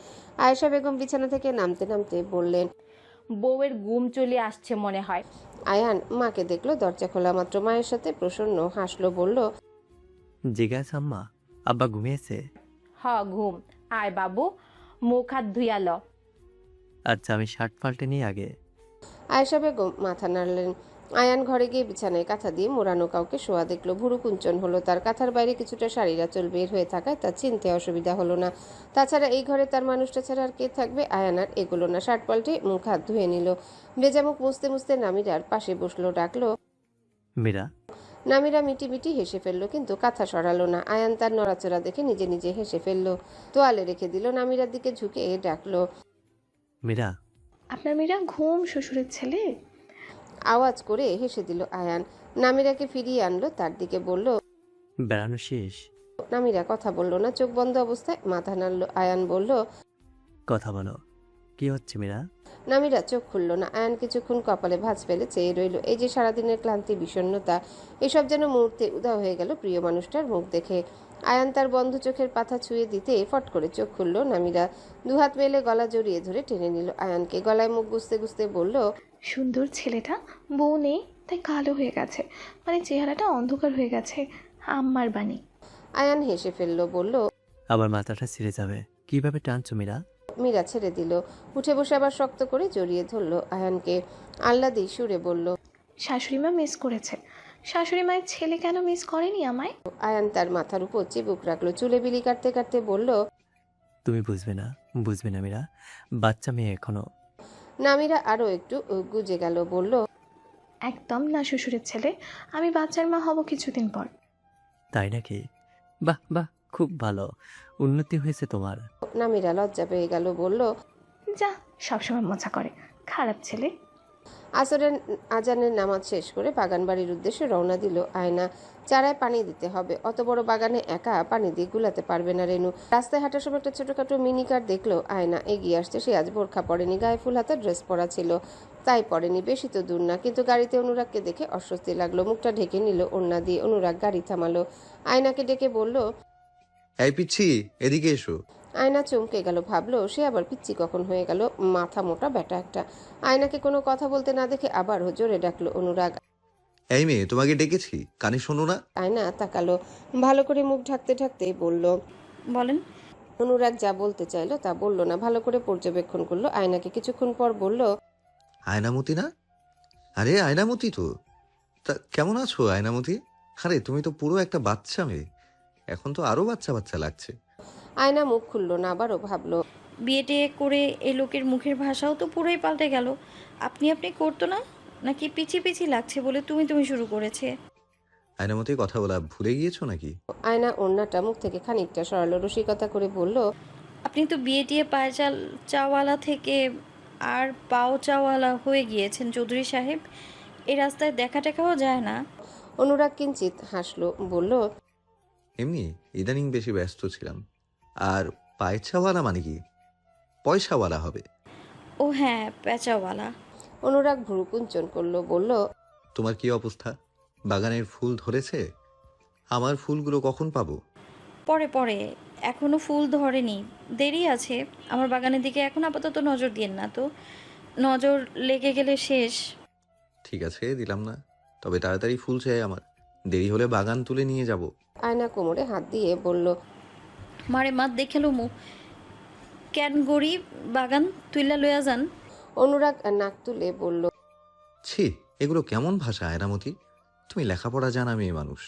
আয়েশা বেগম বিছানা থেকে নামতে নামতে বললেন, বউয়ের ঘুম চলে আসছে মনে হয়। আয়ান মাকে দেখলো দরজা খোলা মাত্র। মায়ের সাথে প্রসন্ন হাসলো, বলল, জিজ্ঞাসা আম্মা, আব্বা ঘুমিয়েছে? ঘুম। আয় বাবু, মুখ হাত ধুইয়াল। আচ্ছা, আমি শার্ট পাল্টে নিই আগে। আয়েশা বেগম মাথা নাড়লেন। আয়ান ঘরে গিয়ে বিছানায় কাঁথা দিয়ে মোড়ানো কাউকে শোয়া দেখলো। ভুরু কুঞ্চন হলো তার। কাঁথার বাইরে কিছুটা শাড়ির আঁচল বের হয়ে থাকায় তার চিনতে অসুবিধা হলো না। তাছাড়া এই ঘরে তার মানুষটা ছাড়া আর কে থাকবে? আয়ান আর এগুলো না। শার্ট পাল্টে মুখ হাত ধুয়ে নিল। ভেজা মুখ মুছতে মুছতে নামিরার পাশে বসলো। ডাকলো, মীরা। নামিরা মিটি মিটি হেসে ফেললো, কিন্তু কাঁথা সরালো না। আয়ান তার নড়াচড়া দেখে নিজে নিজে হেসে ফেললো। তোয়ালে রেখে দিল। নামিরার দিকে ঝুঁকে ডাকলো, মীরা। আপনার মীরা ঘুম শ্বশুরের ছেলে। আওয়াজ করে হেসে দিল আয়ান। নামিরাকে ফিরিয়ে আনলো তার দিকে, বলল, বেড়ানো শেষ? নামিরা কথা বলল না, চোখ বন্ধ অবস্থায় মাথা নাড়ল। আয়ান বলল, কথা বলো, কি হচ্ছে মীরা? নামিরা চোখ খুলল না। আয়ান কিছুক্ষণ কপালে ভাঁজ ফেলে চেয়ে রইল। এই যে সারাদিনের ক্লান্তি, বিষণ্ণতা, এসব যেন মুহূর্তে উধাও হয়ে গেল প্রিয় মানুষটার মুখ দেখে। আয়ান তার বন্ধ চোখের পাতা ছুঁয়ে দিতে ফট করে চোখ খুলল। নামিরা দুহাত মেলে গলা জড়িয়ে ধরে টেনে নিল আয়ানকে। গলায় মুখ গুজতে গুজতে বলল, সুন্দর ছেলেটা, বউ নেই তাই কালো হয়ে গেছে, মানে চেহারাটা অন্ধকার হয়ে গেছে। আম্মার বাণী। আয়ান হেসে ফেলল, বলল, আবার মাথাটা ছিঁড়ে যাবে। কিভাবে টানছো মীরা? মীরা ছেড়ে দিল। উঠে বসে আবার শক্ত করে জড়িয়ে ধরল আয়ানকে। আহ্লাদি সুরে বলল, শাশুড়ি মা মিস করেছে। শাশুড়ি মায়ের ছেলে কেন মিস করেনি আমায়? আয়ান তার মাথার উপর চিবুক রাখলো। চুলে বিলি কাটতে কাটতে বলল, তুমি বুঝবে না মীরা, বাচ্চা মেয়ে এখনো। নামিরা আরো একটু গুজে গেল, বলল, একদম না শ্বশুরের ছেলে, আমি বাচ্চার মা হব কিছুদিন পর। তাই নাকি? বাহ বাহ, খুব ভালো, উন্নতি হয়েছে তোমার। নামিরা লজ্জা পেয়ে গেল, বলল, যা, সবসময় মজা করে, খারাপ ছেলে। আসরের আজানের নামাজ শেষ করে বাগান বাড়ির উদ্দেশ্যে রওনা দিল আয়না। চারায় পানি দিতে হবে। অত বড় বাগানে একা পানি দিয়ে গুলাতে পারবে না রেনু। রাস্তায় হাঁটার সময় একটা ছোটখাটো মিনি কার দেখলো আয়না। এগিয়ে আসছে। সে আজ বোরখা পরেনি, গায়ে ফুল হাতা ড্রেস পরা ছিল, তাই পরেনি। বেশি তো দূর না, কিন্তু গাড়িতে অনুরাগকে দেখে অস্বস্তি লাগলো। মুখটা ঢেকে নিল ওড়না দিয়ে। অনুরাগ গাড়ি থামালো। আয়নাকে ডেকে বলল, এই পিচ্ছি, এদিকে এসো। আয়না চমকে গেল। ভাবলো সে আবার পিচ্ছি কখন হয়ে গেল, মাথা মোটা ব্যাটা একটা। আয়নাকে কোনো কথা বলতে না দেখে আবারও জোরে ডাকলো অনুরাগ। এই মেয়ে, তোমাকে ডেকেছি, কানে শোনো না? আয়না তাকালো। ভালো করে মুখ ঢাকতে ঢাকতে বলল, বলেন। অনুরাগ যা বলতে চাইলো তা বলল না, ভালো করে পর্যবেক্ষণ করলো আয়নাকে। কিছুক্ষণ পর বলল, আয়নামতি না? আরে আয়নামতি তো। তা কেমন আছো আয়নামতি? আরে তুমি তো পুরো একটা বাচ্চা মেয়ে, এখন তো আরো বাচ্চা বাচ্চা লাগছে। আয়না মুখ খুললো না। আবারও ভাবলো, বিয়েটে করে এই লোকের মুখের ভাষাও তো পুরোই পাল্টে গেল। আপনি করতো না, নাকি পিছি পিছি লাগছে বলে তুমি শুরু করেছে? আয়নামতি, কথা বলা ভুলে গিয়েছো নাকি? আয়না ওড়নাটা মুখ থেকে খানিকটা সরালো, রসিকতা করে বলল, আপনি তো বিয়ে টিয়ে পায়ে চাওয়ালা থেকে আর পাও চাওয়ালা হয়ে গিয়েছেন চৌধুরী সাহেব। এই রাস্তায় দেখা টেকাও যায় না। অনুরাগ কিঞ্চিত হাসলো, বলল, এমনি ইদানিং বেশি ব্যস্ত ছিলাম। আর পায়চাওয়ালা মানে কি? পয়সাওয়ালা হবে। ও হ্যাঁ, পেঁচাওয়ালা। অনুরাগ ভ্রু কুঞ্চন করলো, বলল, তোমার কি অবস্থা? বাগানের ফুল ধরেছে? আমার ফুলগুলো কখন পাবো? পরে পরে, এখনো ফুল ধরেনি, দেরি আছে। আমার বাগানের দিকে এখন আপাতত নজর দিয়েন না তো, নজর লেগে গেলে শেষ। ঠিক আছে, দিলাম না, তবে তাড়াতাড়ি ফুল চাই আমার, দেরি হলে বাগান তুলে নিয়ে যাব। আয়না কোমরে হাত দিয়ে বলল, মারে মাত দেখেলো ক্যান গড়ি বাগান তুইলা লইয়া যান। অনুরাগ নাক তুলে বলল, ছি, এগুলো কেমন ভাষা আয়নামতি? তুমি লেখাপড়া জানা মেয়ে মানুষ।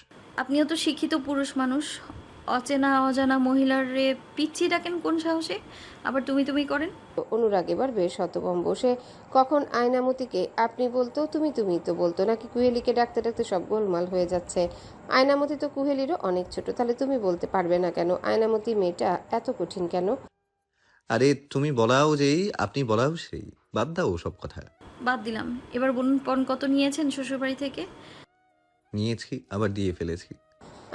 আপনিও তো শিক্ষিত পুরুষ মানুষ, অচেনা অজানা মহিলার রে পিচ্ছি ডাকেন কোন সাহসে? আবার তুমি তুমি করেন। অনুরাগ এবার বেশ হতভম্ব। সে কখন আয়নামতিকে আপনি বলতো, তুমি তুমি তো বলতো, নাকি কুহেলিকে ডাকতে ডাকতে সব গোলমাল হয়ে যাচ্ছে। আয়নামতি তো কুহেলিরও অনেক ছোট, তাহলে তুমি বলতে পারবে না কেন? আয়নামতি মেয়েটা এত কঠিন কেন? আরে তুমি বলাও যেই, আপনি বলাও সেই, বাদ দাও সব কথা। বাদ দিলাম। এবার বলুন পণ কত নিয়েছেন শ্বশুরবাড়ি থেকে? নিয়েছি, আবার দিয়ে ফেলেছি।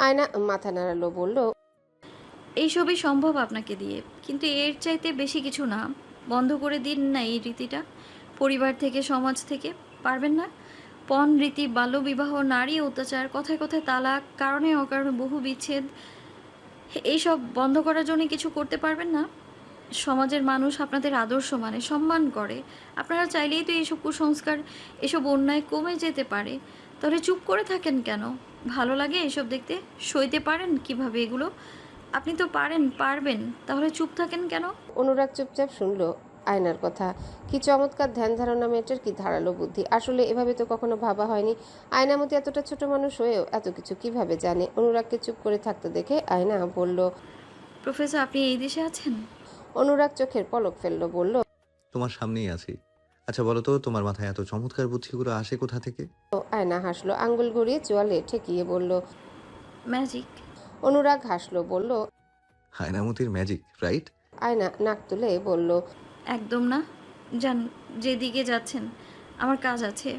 আয়না মাথা নাড়ালো, বলল, এইসবই সম্ভব আপনাকে দিয়ে, কিন্তু এর চাইতে বেশি কিছু না। বন্ধ করে দিন না এই রীতিটা, পরিবার থেকে সমাজ থেকে। পারবেন না? পণ রীতি, বাল্যবিবাহ, নারী অত্যাচার, কথায় কথায় তালাক, কারণে অকারণে বহু বিচ্ছেদ, এইসব বন্ধ করার জন্য কিছু করতে পারবেন না? সমাজের মানুষ আপনাদের আদর্শ মানে, সম্মান করে। আপনারা চাইলেই তো এইসব কুসংস্কার, এসব অন্যায় কমে যেতে পারে। তাহলে চুপ করে থাকেন কেন? ভালো লাগে এসব দেখতে? সইতে পারেন কিভাবে এগুলো? আপনি তো পারবেন, তাহলে চুপ থাকেন কেন? অনুরাগ চুপচাপ শুনলো আয়নার কথা। কি চমৎকার ধ্যান ধারণা মেয়েটার, কি ধারালো বুদ্ধি। আসলে এভাবে তো কখনো ভাবা হয়নি। আয়নামতি এতটা ছোট মানুষ হয়েও এত কিছু কিভাবে জানে? অনুরাগকে চুপ করে থাকতে দেখে আয়না বলল, প্রফেসর, আপনি এই দেশে আছেন? অনুরাগ চোখের পলক ফেললো, বলল, তোমার সামনেই আছি। আচ্ছা বলো তো, তোমার মাথায় এত চমৎকার বুদ্ধিগুলো আসে কোথা থেকে? আয়না হাসলো, আঙ্গুল ঘুরিয়ে চোয়ালে ঠেকিয়ে বলল, ম্যাজিক। অনুরাগ হাসলো, বলল, আয়নামতির ম্যাজিক, রাইট? আয়না নাক তুলে বলল, একদম না। যান, যেদিকে যাচ্ছেন, আমার কাজ আছে।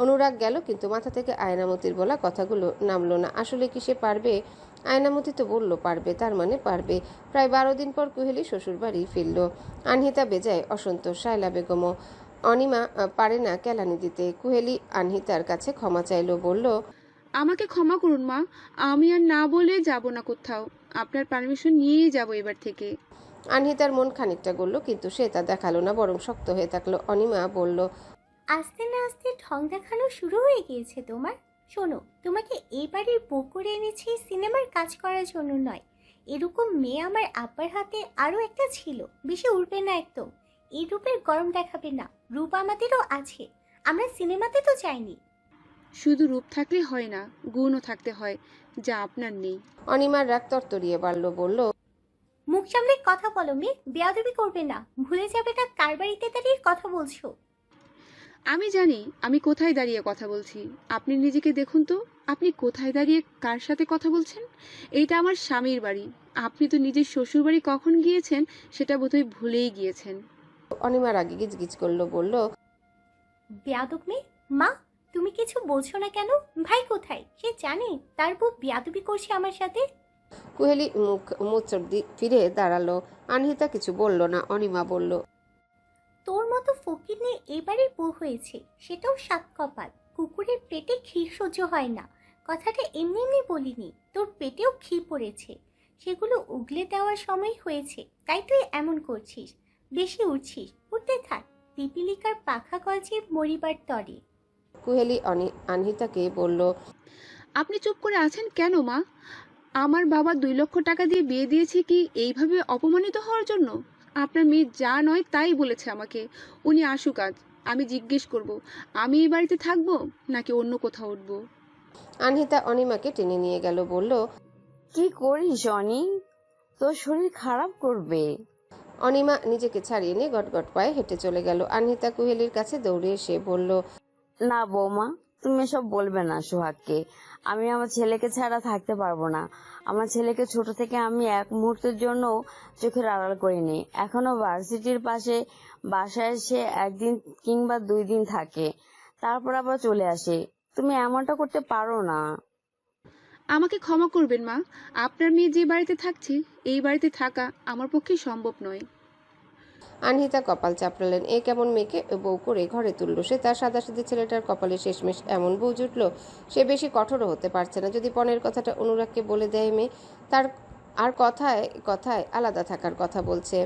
অনুরাগ গেল, কিন্তু মাথা থেকে আয়নামতির বলা কথাগুলো নামলো না। আসলে কি সে পারবে? আয়নামতি তো বলল পারবে, তার মানে পারবে। প্রায় 12 দিন পর কুহেলি শ্বশুর বাড়ি ফিরল। আনহিতা বেজায় অসন্তোষ, শায়লা বেগমও। অনিমা পারে না কেলানি দিতে। কুহেলি আনহিতার কাছে ক্ষমা চাইলো, বলল, আমাকে ক্ষমা করুন মা, আমি আর না বলে যাব না কোথাও। আপনার পারমিশন নিয়েই যাব এবার থেকে। আনহিতার মন খানিকটা গড়ল, কিন্তু সে তা দেখালো না, বরং শক্ত হয়ে থাকলো। অনিমা বলল, আস্তে না আস্তে ঢং দেখানো শুরু হয়ে গিয়েছে তোমার। শোনো, তোমাকে এই বাড়ির বউ করে এনেছি সিনেমার কাজ করার জন্য নয়। এরকম মেয়ে আমার আব্বার হাতে আরও একটা ছিল, বেশি উঠবে না একদম। এই রূপের গরম দেখাবে না, রূপ আমাদেরও আছে, আমরা সিনেমাতে তো চাইনি। শুধু রূপ থাকলে হয় না, গুণও থাকতে হয়, যা আপনার নেই। অনিমার রাগ তরতরিয়ে বাড়ল, বলল, মুখ সামলে কথা বলো মেয়ে, বেয়াদবি করবে না। ভুলে যাবে না কার বাড়িতে দাঁড়িয়ে কথা বলছো। আমি জানি আমি কোথায় দাঁড়িয়ে কথা বলছি। আপনি নিজেকে দেখুন তো, আপনি কোথায় দাঁড়িয়ে কার সাথে কথা বলছেন। এইটা আমার স্বামীর বাড়ি। আপনি তো নিজের শ্বশুর বাড়ি কখন গিয়েছেন সেটা বোধহয় ভুলেই গিয়েছেন। অনিমা রাগে গিজগিজ করলো, বলল, বেয়াদব মেয়ে। মা, তুমি কিছু বলছো না কেন? ভাই কোথায়? সে জানে তার বউ বেয়াদবি করছে আমার সাথে। কুহেলি মুখ মোচড় ফিরে দাঁড়ালো। আনহিতা কিছু বলল না। অনিমা বলল, তোর মতো ফকির নিয়ে এবারে বউ হয়েছে, সেটাও সাত কপাল। কুকুরের পেটে ক্ষীর সহ্য হয় না, কথাটা এমনি এমনি বলিনি। তোর পেটেও ক্ষী পড়েছে, সেগুলো উগলে দেওয়ার সময় হয়েছে, তাই তুই এমন করছিস। বেশি উঠছিস, উঠতে থাক। পিপিলিকার পাখা গলছে মরিবার তরে। কুহেলি আনহিতাকে বলল, আপনি চুপ করে আছেন কেন মা? আমার বাবা 2 লক্ষ টাকা দিয়ে বিয়ে দিয়েছে কি এইভাবে অপমানিত হওয়ার জন্য? আপনার মেয়ে যা নয় তাই বলেছে আমাকে। উনি আসুক আজ, আমি জিজ্ঞেস করব আমি এই বাড়িতে থাকবো নাকি অন্য কোথাও উঠবো। আনহিতা অনিমাকে টেনে নিয়ে গেল, বলল, কি করিস অনি? তোর শরীর খারাপ করবে। অনিমা নিজেকে ছাড়িয়ে নিয়ে গটগট পায়ে হেঁটে চলে গেল। আনহিতা কুহেলির কাছে দৌড়ে এসে বলল, না বৌমা, তুমি এসব বলবে না সোহাগকে। আমি আমার ছেলেকে ছাড়া থাকতে পারবো না। আমার ছেলেকে ছোট থেকে আমি এক মুহূর্তের জন্য চোখের আড়াল করিনি। এখনো ভার্সিটির পাশে বাসায় সে 1 দিন কিংবা 2 দিন থাকে, তারপর আবার চলে আসে। তুমি এমনটা করতে পারো না। আমাকে ক্ষমা করবেন মা, আপনার মেয়ে যে বাড়িতে থাকছে এই বাড়িতে থাকা আমার পক্ষে সম্ভব নয়। আনহিতা কপাল চাপড়ালেন। এ কেমন মেয়েকে বউ করে ঘরে তুলল সে? তার সাদাসিধে ছেলেটার কপালে শেষমেশ এমন বউ জুটল। সে বেশি কঠোরও হতে পারছে না। যদি পণের কথাটা অনুরাগকে বলে দেয় মেয়ে, তার আর কথায় কথায় আলাদা থাকার কথা বলছে।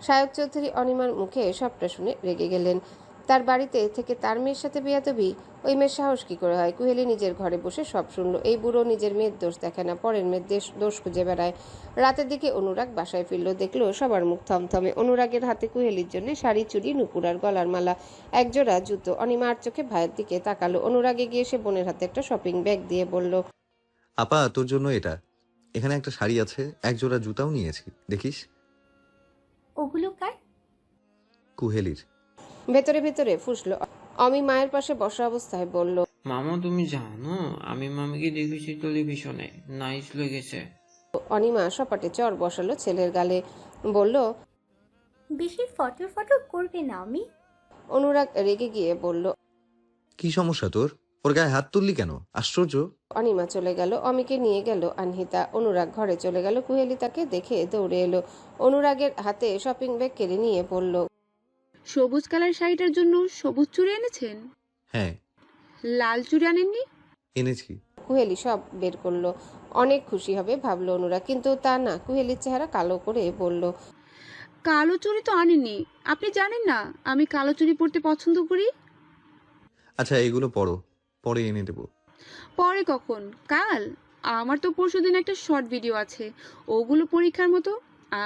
সায়ক চৌধুরী অনিমার মুখে সবটা শুনে রেগে গেলেন। তার বাড়িতে থেকে তার মেয়ের সাথে বেয়াদবি? ওই মেয়ের সাহস কি করে হয়? কুহেলি নিজের ঘরে বসে সব শুনলো। এই বুড়ো নিজের মেয়ের দোষ দেখে না, পরের মেয়ের দোষ খুঁজে বেড়ায়। রাতের দিকে অনুরাগ বাসায় ফিরল, দেখলো সবার মুখ থমথমে। অনুরাগের হাতে কুহেলির জন্য শাড়ি, চুড়ি, নুপুর আর গলার মালা, একজোড়া জুতো। অনিমা আর চোখে ভাইয়ের দিকে তাকালো। অনুরাগে গিয়ে সে বোনের হাতে একটা শপিং ব্যাগ দিয়ে বলল, আপা তোর জন্য এটা, এখানে একটা শাড়ি আছে, এক জোড়া জুতাও নিয়েছি, দেখিস। ওগুলো কার? কুহেলির। ভেতরে ভেতরে ফুসলো। অমি মায়ের পাশে বসা অবস্থায় বলল, মামা তুমি জানো আমি মামিকে দেখেছি টেলিভিশনে, নাইস লেগেছে। অনিমা সপাটে চর বসালো ছেলের গালে, বলল, বেশি ফটো ফটো করবে না আমি। অনুরাগ রেগে গিয়ে বলল, কি সমস্যা তোর? ওর গায়ে হাত তুললি কেন? আশ্চর্য। অনিমা চলে গেল। অমিকে নিয়ে গেল আনহিতা। অনুরাগ ঘরে চলে গেল। কুহেলি তাকে দেখে দৌড়ে এলো। অনুরাগের হাতে শপিং ব্যাগ কেড়ে নিয়ে বলল, সবুজ কালার শাড়িটার জন্য সবুজ চুড়ি এনেছেন? হ্যাঁ লাল চুড়ি আনেননি? এনেছি। কুহেলি সব বের করলো। অনেক খুশি হবে ভাবলো অনুরাগ, কিন্তু তা না। কুহেলির চেহারা কালো করে বলল, কালো চুড়ি তো আনেননি। আপনি জানেন না আমি কালো চুড়ি পরতে পছন্দ করি? আচ্ছা এগুলো পরো, পরে এনে দেবো। পরে কখন? কাল? আমার তো পরশুদিন একটা শর্ট ভিডিও আছে, ওগুলো পরীক্ষার মতো।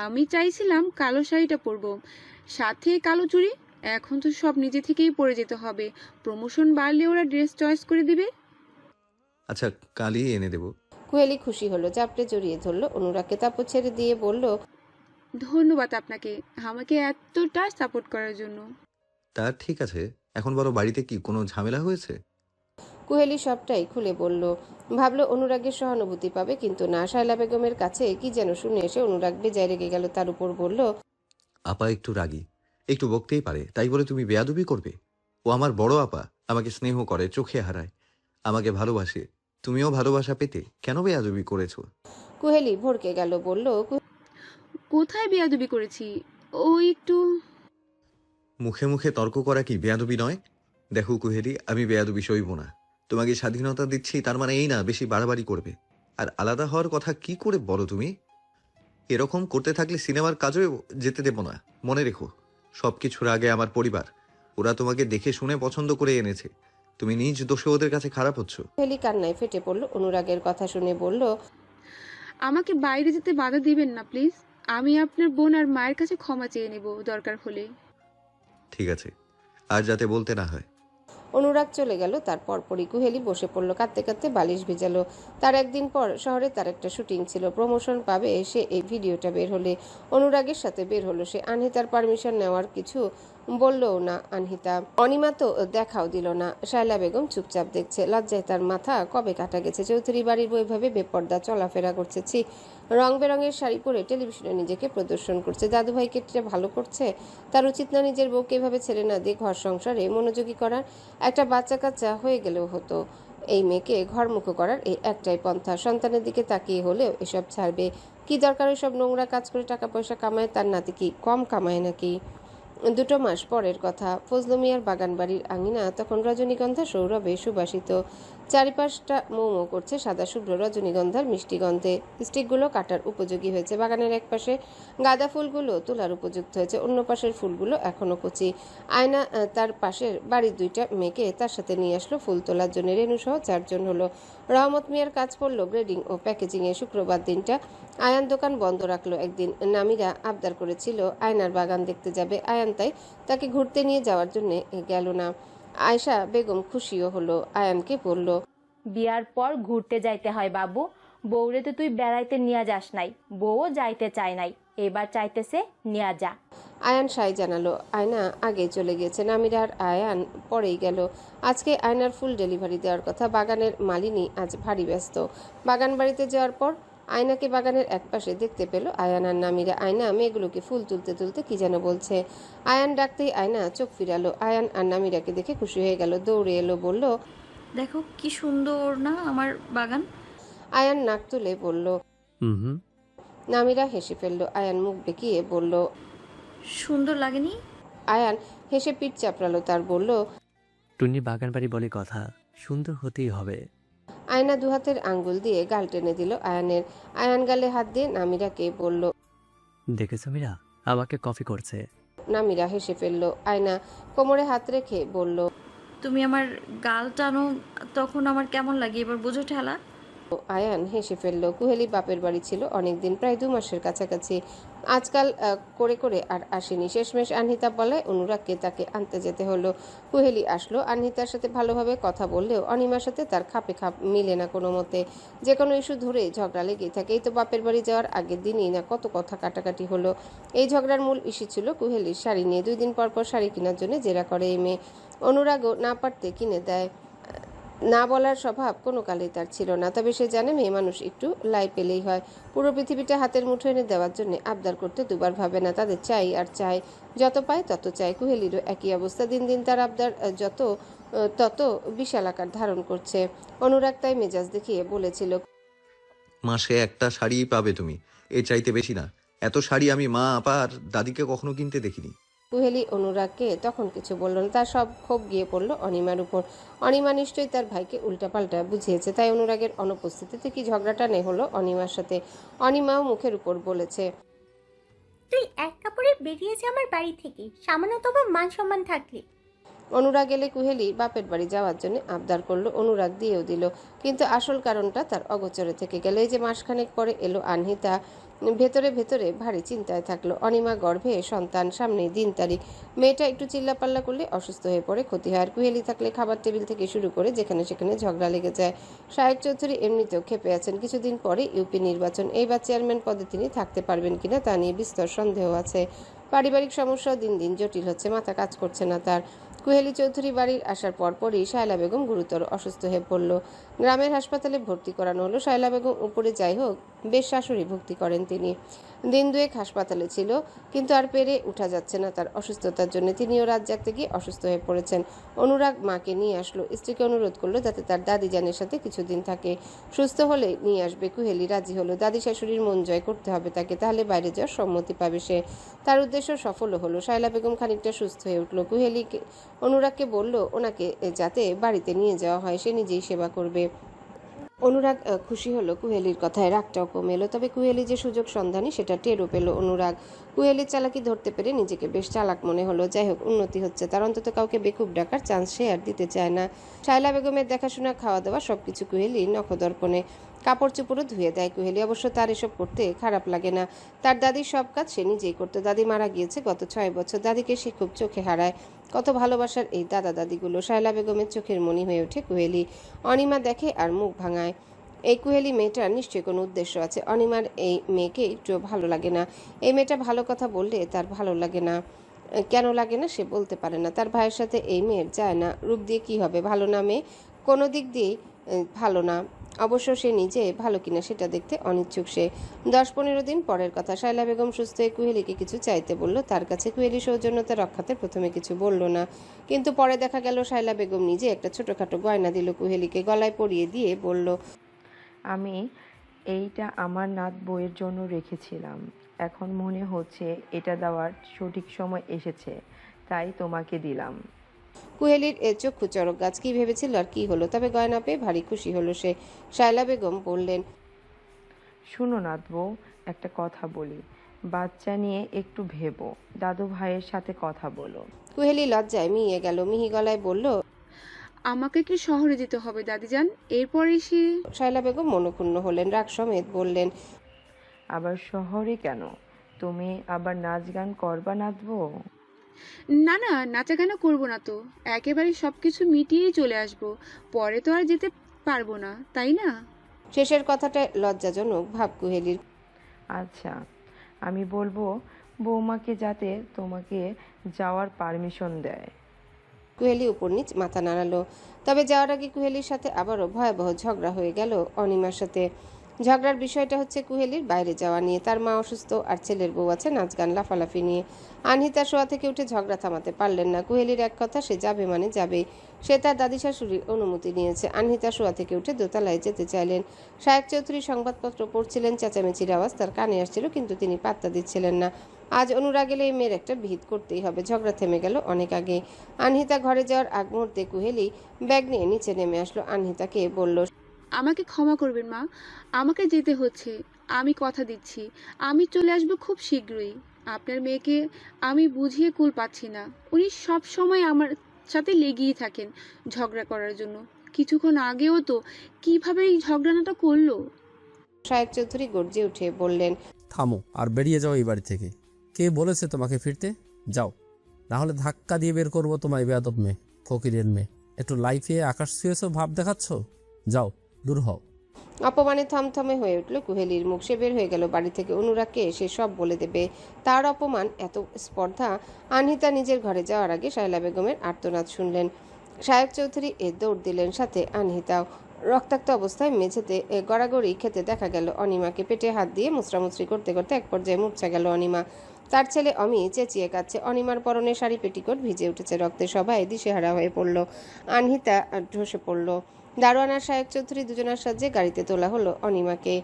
আমি চাইছিলাম কালো শাড়িটা পরবো, সাথে কালো চুড়ি। এখন তো সব নিজে থেকেই পরে যেতে হবে, প্রমোশন বাড়লে ওরা ড্রেস চয়েস করে দিবে। আচ্ছা কালই এনে দেবো। কুহেলি খুশি হলো, চাপটে জড়িয়ে ধরলো অনুরাগকে, তারপর ছেড়ে দিয়ে বলল, ধন্যবাদ আপনাকে আমাকে এতটা সাপোর্ট করার জন্য। তা ঠিক আছে, এখন বলো বাড়িতে কি কোনো ঝামেলা হয়েছে? কুহেলি সবটাই খুলে বলল। ভাবলো অনুরাগের সহানুভূতি পাবে, কিন্তু না। শায়লা বেগমের কাছে কি যেন শুনে এসে অনুরাগ বেজায় রেগে গেল। তার উপর বলল, আপা একটু রাগী, একটু বকতেই পারে, তাই বলে তুমি বেয়াদবি করবে? ও আমার বড় আপা, আমাকে স্নেহ করে, চোখে হারায়, আমাকে ভালোবাসে। তুমিও ভালোবাসা পেতে কেন বেয়াদবি করেছো? কুহেলি ভড়কে গেল, বলল, কোথায় বেয়াদবি করেছি? ও একটু। মুখে মুখে তর্ক করা কি বেয়াদবি নয়? দেখো কুহেলি, আমি বেয়াদবি সইব না। তোমাকে স্বাধীনতা দিচ্ছি, তার মানে এই না বেশি বাড়াবাড়ি করবে। আর আলাদা হওয়ার কথা কি করে বলো তুমি? এরকম করতে থাকলে সিনেমার কাজও যেতে দেব না। মনে রেখো, সবকিছুর আগে আমার পরিবার। ওরা তোমাকে দেখে শুনে পছন্দ করে এনেছে, তুমি নিজ দোষে ওদের কাছে খারাপ হচ্ছ। কুহেলি কান্নায় ফেটে পড়ল। অনুরাগের কথা শুনে বলল, আমাকে বাইরে যেতে বাধা দিবেন না প্লিজ। আমি আপনার বোন আর মায়ের কাছে ক্ষমা চেয়ে নেব দরকার হলে। ঠিক আছে, আর যাতে বলতে না হয়। অনুরাগ চলে গেল। তার পরপরই কুহেলি বসে পড়ল, কাঁদতে কাঁদতে বালিশ ভেজালো। তার একদিন পর শহরে তার একটা শুটিং ছিল, প্রমোশন পাবে সে এই ভিডিওটা বের হলে। অনুরাগের সাথে বের হলো সে। আনহিতার পারমিশন নেওয়ার কিছু বললও না আনহিতা। অনিমা তো দেখাও দিল না। শায়লা বেগম চুপচাপ দেখছে। লজ্জায় তার মাথা কবে কাটা গেছে। চৌধুরী বাড়ির বই ভাবে বেপর্দা চলাফেরা করছে। ছি, রং বেরঙের শাড়ি পরে টেলিভিশনে নিজেকে প্রদর্শন করছে। দাদুভাইকে ভালো করছে। তার উচিত না নিজের বউকে এভাবে ছেড়ে না দিয়ে ঘর সংসারে মনোযোগী করার? একটা বাচ্চা কাচ্চা হয়ে গেলেও হতো। এই মেয়েকে ঘরমুখো করার এই একটাই পন্থা। সন্তানের দিকে তাকিয়ে হলেও এসব ছাড়বে। কি দরকার ওইসব নোংরা কাজ করে টাকা পয়সা কামায়? তার নাতি কি কম কামায় নাকি? 2 মাস পরের কথা। ফজলু মিয়ার বাগান বাড়ির আঙিনা তখন রজনীগন্ধা সৌরভে সুবাসিত। চারিপাশটা মৌ করছে সাদা শুভ্র রজনীগন্ধার মিষ্টি গন্ধে। স্টিকগুলো কাটার উপযোগী হয়েছে। বাগানের এক পাশে গাঁদা ফুলগুলো তোলার উপযুক্ত হয়েছে, অন্য পাশের ফুলগুলো এখনো কচি। আয়না তার পাশের বাড়ির 2টা মেয়েকে তার সাথে নিয়ে আসলো ফুল তোলার জন্য। রেনু সহ 4 জন হলো। রহমত মিয়ার কাজ পড়লো গ্রেডিং ও প্যাকেজিংয়ে। শুক্রবার দিনটা আয়ান দোকান বন্ধ রাখলো। একদিন নামিরা আবদার করেছিল আয়নার বাগান দেখতে যাবে। আয়ান তাই তাকে ঘুরতে নিয়ে যাওয়ার জন্য গেল না। আয়শা বেগম খুশিও হলো। আয়ানকে বলল, বিয়ার পর ঘুরতে যাইতে হয় বাবু। বউরে তো তুই বেড়াইতে নিয়ে যাস নাই, বউও যাইতে চায় নাই, এবার চাইতেছে নিয়ে যা। আয়ান সাই জানালো। আয়না আগে চলে গেছে। নামিরা আর আয়ান পরেই গেল। আজকে আয়নার ফুল ডেলিভারি দেওয়ার কথা। বাগানের মালিনী আজ ভারী ব্যস্ত। বাগান বাড়িতে যাওয়ার পর আয়নাকে বাগানের একপাশে দেখতে পেল আয়ান আর নামিরা। আয়না মেয়েগুলোকে ফুল তুলতে তুলতে কি যেন বলছে। আয়ান ডাকতেই আয়না চোখ ফিরালো। আয়ান আর নামিরাকে দেখে খুশি হয়ে গেল, দৌড়ে এলো, বলল, দেখো কি সুন্দর না আমার বাগান। আয়ান নাক তুলে বলল। হুম। নামিরা হেসে ফেলল। আয়ান মুখ বেঁকিয়ে বলল, সুন্দর লাগেনি? আয়ান হেসে পিঠ চাপড়ালো। তার বলল, টুনি বাগান বাড়ি বলে কথা, সুন্দর হতেই হবে। আয়না 2 হাতের আঙ্গুল দিয়ে গাল টেনে দিল আয়ানের। আয়ান গালে হাত দিয়ে নামিরাকে বলল, দেখেছো মীরা, আমাকে কফি করছে। নামিরা হেসে ফেলল। আয়না কোমরে হাত রেখে বলল, তুমি আমার গাল টানো তখন আমার কেমন লাগে এবার বোঝো ঠেলা। আয়ান হেসে ফেলল। কুহেলি বাপের বাড়ি ছিল অনেকদিন, প্রায় 2 মাসের কাছাকাছি। আজকাল করে করে আর আসেনি। শেষমেশ আনহিতা বলায় অনুরাগকে তাকে আনতে যেতে হলো। কুহেলি আসলো। আনহিতার সাথে ভালোভাবে কথা বললেও অনিমার সাথে তার খাপে খাপ মিলে না কোনো মতে। যে কোনো ইস্যু ধরে ঝগড়া লেগেই থাকে। এই তো বাপের বাড়ি যাওয়ার আগের দিনই না কত কথা কাটাকাটি হলো। এই ঝগড়ার মূল ইস্যু ছিল কুহেলির শাড়ি নিয়ে। 2 দিন পর পর শাড়ি কেনার জন্য জেরা করে এই মেয়ে। অনুরাগও না পারতে কিনে দেয়। না বলার স্বভাব কোনো কালেই তার ছিল না। তবে সে জানে মেয়ে মানুষ একটু লাই পেলেই হয়। পুরো পৃথিবীটা হাতের মুঠো এনে দেওয়ার জন্য আবদার করতে দুবার ভাবে না। তাদের চাই আর চাই, যত পায় তত চাই। কুহেলিরও একই অবস্থা। দিন দিন তার আবদার তত বিশাল আকার ধারণ করছে। অনুরাগ তাই মেজাজ দেখিয়ে বলেছিল, মাসে একটা শাড়িই পাবে তুমি, এর চাইতে বেশি না। এত শাড়ি আমি মা, আপা আর দাদিকে কখনো কিনতে দেখিনি। কুহেলি অনুরাগকে তখন কিছু বলল না। তার সব ক্ষোভ গিয়ে পড়ল অনিমার উপর। অনিমা নিশ্চয়ই তার ভাইকে উল্টাপাল্টা বুঝিয়েছে, তাই অনুরাগের অনুপস্থিতিতে কি ঝগড়াটা নেই হলো অনিমার সাথে। অনিমাও মুখের উপর বলেছে, তুই এক কাপড়ে বেরিয়ে যা আমার বাড়ি থেকে, সামান্যতম মান সম্মান থাকলে। অনুরাগ এলে কুহেলি বাপের বাড়ি যাওয়ার জন্য আবদার করলো। অনুরাগ দিয়েও দিল, কিন্তু আসল কারণটা তার অগোচরে থেকে গেল। এই যে মাসখানেক পরে এলো আনহিতা, ভেতরে ভেতরে ভারী চিন্তায় থাকলো। অনিমা গর্ভে সন্তান, সামনে দিন তারিখ। মেয়েটা একটু চিল্লাপাল্লা করলে অসুস্থ হয়ে পড়ে, ক্ষতি হয়। আর কুহেলি থাকলে খাবার টেবিল থেকে শুরু করে যেখানে সেখানে ঝগড়া লেগে যায়। শাহেক চৌধুরী এমনিতেও ক্ষেপে আছেন। কিছুদিন পরে ইউপি নির্বাচন। এইবার চেয়ারম্যান পদে তিনি থাকতে পারবেন কিনা তা নিয়ে বিস্তর সন্দেহ আছে। পারিবারিক সমস্যাও দিন দিন জটিল হচ্ছে, মাথা কাজ করছে না তার। কুহেলি চৌধুরী বাড়ির আসার পরপরই শায়লা বেগম গুরুতর অসুস্থ হয়ে পড়ল। গ্রামের হাসপাতালে ভর্তি করানো হলো। শায়লা বেগম উপরে যাই হোক, বেশ শাশুড়ি ভক্তি করেন তিনি। দিন 2 হাসপাতালে ছিল, কিন্তু আর পেরে উঠা যাচ্ছে না তার অসুস্থতার জন্য। তিনিও রাত জাগতে গিয়ে অসুস্থ হয়ে পড়েছেন। অনুরাগ মাকে নিয়ে আসলো। স্ত্রীকে অনুরোধ করলো যাতে তার দাদি জানের সাথে কিছুদিন থাকে। সুস্থ হলে নিয়ে আসবে। কুহেলি রাজি হলো। দাদি শাশুড়ির মন জয় করতে হবে তাকে, তাহলে বাইরে যাওয়ার সম্মতি পাবে সে। তার উদ্দেশ্য সফল হলো। শায়লা বেগম খানিকটা সুস্থ হয়ে উঠল। কুহেলি অনুরাগকে বলল ওনাকে যাতে বাড়িতে নিয়ে যাওয়া হয়, সে নিজেই সেবা করবে। অনুরাগ খুশি হলো কুহেলির কথায়, রাগটাও কমে এলো। তবে কুহেলি যে সুযোগ সন্ধানী সেটা টেরও পেল অনুরাগ। কুহেলির চালাকি ধরতে পেরে নিজেকে বেশ চালাক মনে হলো। যাই হোক, উন্নতি হচ্ছে তার। অন্তত কাউকে বেকুব ডাকার চান্স সে আর দিতে চায় না। শায়লা বেগমের দেখাশোনা, খাওয়া দাওয়া সবকিছু কুহেলি নখদর্পণে। কাপড় চোপড়ও ধুয়ে দেয় কুহেলি। অবশ্য তার এসব করতে খারাপ লাগে না। তার দাদির সব কাজ সে নিজেই করতো। দাদি মারা গিয়েছে গত 6 বছর। দাদিকে সে খুব চোখে হারায়। কত ভালোবাসার এই দাদা দাদিগুলো। শায়লা বেগমের চোখের মণি হয়ে ওঠে কুহেলি। অনিমা দেখে আর মুখ ভাঙায়। এই কুহেলি মেয়েটার নিশ্চয়ই কোনো উদ্দেশ্য আছে। অনিমার এই মেয়েকে একটু ভালো লাগে না। এই মেয়েটা ভালো কথা বললে তার ভালো লাগে না। কেন লাগে না সে বলতে পারে না। তার ভাইয়ের সাথে এই মেয়ের যায় না। রূপ দিয়ে কি হবে? ভালো না মেয়ে, কোনো দিক দিয়েই ভালো না। অবশ্য সে নিজে ভালো কিনা সেটা দেখতে অনিচ্ছুক সে। 10-15 দিন পরের কথা। শায়লা বেগম সুস্থ হয়ে কুহেলিকে কিছু চাইতে বলল তার কাছে। কুহেলি সৌজন্যতা রক্ষাতে প্রথমে কিছু বলল না, কিন্তু পরে দেখা গেল শায়লা বেগম নিজে একটা ছোটোখাটো গয়না দিল কুহেলিকে। গলায় পরিয়ে দিয়ে বলল, আমি এইটা আমার নাত বইয়ের জন্য রেখেছিলাম, এখন মনে হচ্ছে এটা দেওয়ার সঠিক সময় এসেছে, তাই তোমাকে দিলাম। কুহেলির চক্ষু চড়ক গাছ। কি ভেবেছিল আর কি হলো? তবে গয়না পেয়ে ভারী খুশি হলো সে। শায়লা বেগম বললেন, শুনো নাত বউ, একটা কথা বলি। বাচ্চা নিয়ে একটু ভেবো, দাদু ভাইয়ের সাথে কথা বলো। কুহেলি লজ্জায় মিয়ে গেল। মিহি গলায় বলল, আমাকে একটু শহরে যেতে হবে দাদিজান, এরপর এসে। শায়লা বেগম মনক্ষুণ্ণ হলেন, রাগ সমেত বললেন, আবার শহরে কেন? তুমি আবার নাচ গান করবা নাত বউ? না না, নাচাগানা করবো না তো, একেবারে সবকিছু মিটিয়েই চলে আসবো। পরে তো আর যেতে পারবো না, তাই না? শেষের কথাটা লজ্জাজনক ভাব কুহেলির। আচ্ছা, আমি বলবো বৌমাকে যাতে তোমাকে যাওয়ার পারমিশন দেয়। কুহেলি উপর নিচ মাথা নাড়ালো। তবে যাওয়ার আগে কুহেলির সাথে আবারও ভয়াবহ ঝগড়া হয়ে গেল অনিমার সাথে। ঝগড়ার বিষয়টা হচ্ছে কুহেলির বাইরে যাওয়া নিয়ে। তার মা অসুস্থ আর ছেলের বউ আছে নাচ গান লাফালাফি নিয়ে। আনহিতা শোয়া থেকে উঠে ঝগড়া থামাতে পারলেন না। কুহেলির এক কথা, সে যাবে মানে যাবেই। সে তার দাদি শাশুড়ির অনুমতি নিয়েছে। আনহিতা শোয়া থেকে উঠে দোতলায় যেতে চাইলেন। শাহেক চৌধুরী সংবাদপত্র পড়ছিলেন। চেঁচামেচির আওয়াজ তার কানে আসছিল, কিন্তু তিনি পাত্তা দিচ্ছিলেন না। আজ অনুরাগ এলে এই মেয়ের একটা বিহিত করতেই হবে। ঝগড়া থেমে গেল অনেক আগে। আনহিতা ঘরে যাওয়ার আগ মুহূর্তে কুহেলি ব্যাগ নিয়ে নিচে নেমে আসলো। আনহিতাকে বলল, আমাকে ক্ষমা করবেন মা, আমাকে যেতে হচ্ছে। আমি কথা দিচ্ছি আমি চলে আসবো খুব শীঘ্রই। আপনার মেয়েকে আমি বুঝিয়ে কুল পাচ্ছি না। উনি সব সময় আমার সাথে লেগেই থাকেন ঝগড়া করার জন্য। কিছুক্ষণ আগেও তো কিভাবে এই ঝগড়াটা করলো। শায়েক চৌধুরী গর্জে উঠে বললেন, থামো আর বেরিয়ে যাও এই বাড়ি থেকে। কে বলেছে তোমাকে ফিরতে? যাও, না হলে ধাক্কা দিয়ে বের করবো তোমায় বেয়াদব মেয়ে, ফকিরের মেয়ে। একটু লাইফে আকাশ ছুঁয়েছো ভাব দেখাচ্ছ, যাও দূর হও। অপমানে থমথমে হয়ে উঠল কুহেলির মুখ। সে বের হয়ে গেল বাড়ি থেকে। অনুরাগকে সে সব বলে দেবে। তার অপমান, এত স্পর্ধা। আনহিতা নিজের ঘরে যাওয়ার আগে শায়লা বেগমের আর্তনাদ শুনলেন। শায়েক চৌধুরী দৌড় দিলেন, সাথে আনহিতাও। রক্তাক্ত অবস্থায় মেঝেতে গড়াগড়ি খেতে দেখা গেল অনিমাকে। পেটে হাত দিয়ে মুচড়ামুচড়ি করতে করতে এক পর্যায়ে মূর্ছা গেল অনিমা। তার ছেলে অমি চেঁচিয়ে কাচ্ছে। অনিমার পরনে শাড়ি পেটিকোট ভিজে উঠেছে রক্তে। সবাই দিশেহারা হয়ে পড়ল। আনহিতা ধসে পড়ল। দারোয়ান আর শায়েক চৌধুরী দুজনার সাহায্যে গাড়িতে তোলা হলো অনিমাকে।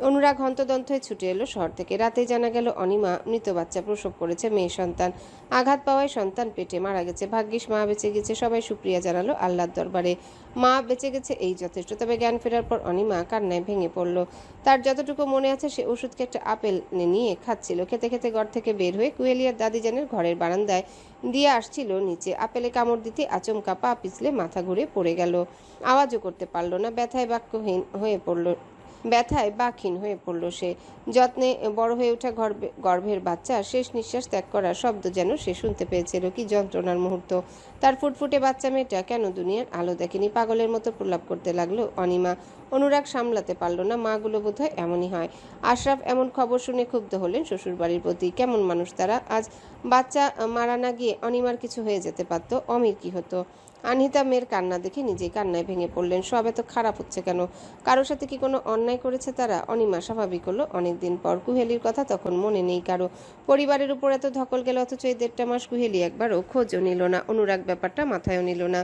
অনুরাগ হন্তদন্ত হয়ে ছুটে এলো শহর থেকে। রাতেই জানা গেল অনিমা মৃত বাচ্চা প্রসব করেছে, মেয়ে সন্তান। আঘাত পাওয়ায় সন্তান পেটে মারা গেছে। ভাগ্যিস মা বেঁচে গেছে। সবাই সুপ্রিয়া জানালো আল্লাহর দরবারে। মা বেঁচে গেছে এই যথেষ্ট। তবে জ্ঞান ফেরার পর অনিমা কান্নায় ভেঙে পড়ল। তার যতটুকু মনে আছে, সে ওষুধকে একটা আপেল নিয়ে খাচ্ছিল। খেতে খেতে ঘর থেকে বের হয়ে কুহেলিয়ার দাদিজানের ঘরের বারান্দায় দিয়ে আসছিল নিচে। আপেলে কামড় দিতে আচমকা পা পিছলে মাথা ঘুরে পড়ে গেল। আওয়াজও করতে পারল না। ব্যথায় বাকহীন হয়ে পড়ল সে। যত্নে বড় হয়ে ওঠা গর্ভের বাচ্চা শেষ নিঃশ্বাস ত্যাগ করার শব্দ যেন সে শুনতে পেয়েছিল। কি যন্ত্রণার মুহূর্ত! তার ফুটফুটে বাচ্চা মেয়েটা কেন দুনিয়ার আলো দেখেনি? পাগলের মতো প্রলাপ করতে লাগলো অনিমা। অনুরাগ সামলাতে পারল না। মাগুলো বোধহয় এমনই হয়। আশরাফ এমন খবর শুনে ক্ষুব্ধ হলেন শ্বশুরবাড়ির প্রতি। কেমন মানুষ তারা! আজ বাচ্চা মারা না গিয়ে অনিমার কিছু হয়ে যেতে পারত। অমির কি হতো? আনহিতা মেয়ের কান্না দেখে নিজেই কান্নায় ভেঙে পড়লেন। সব এত খারাপ হচ্ছে কেন? কারোর সাথে কি কোনো অন্যায় করেছে তারা? অনিমা স্বাভাবিক হলো অনেকদিন পর। কুহেলির কথা তখন মনে নেই কারো। পরিবারের উপর এত ধকল গেল, অথচ এই 1.5 মাস কুহেলি একবারও খোঁজও নিল না। অনুরাগ ব্যাপারটা মাথায়ও নিল না।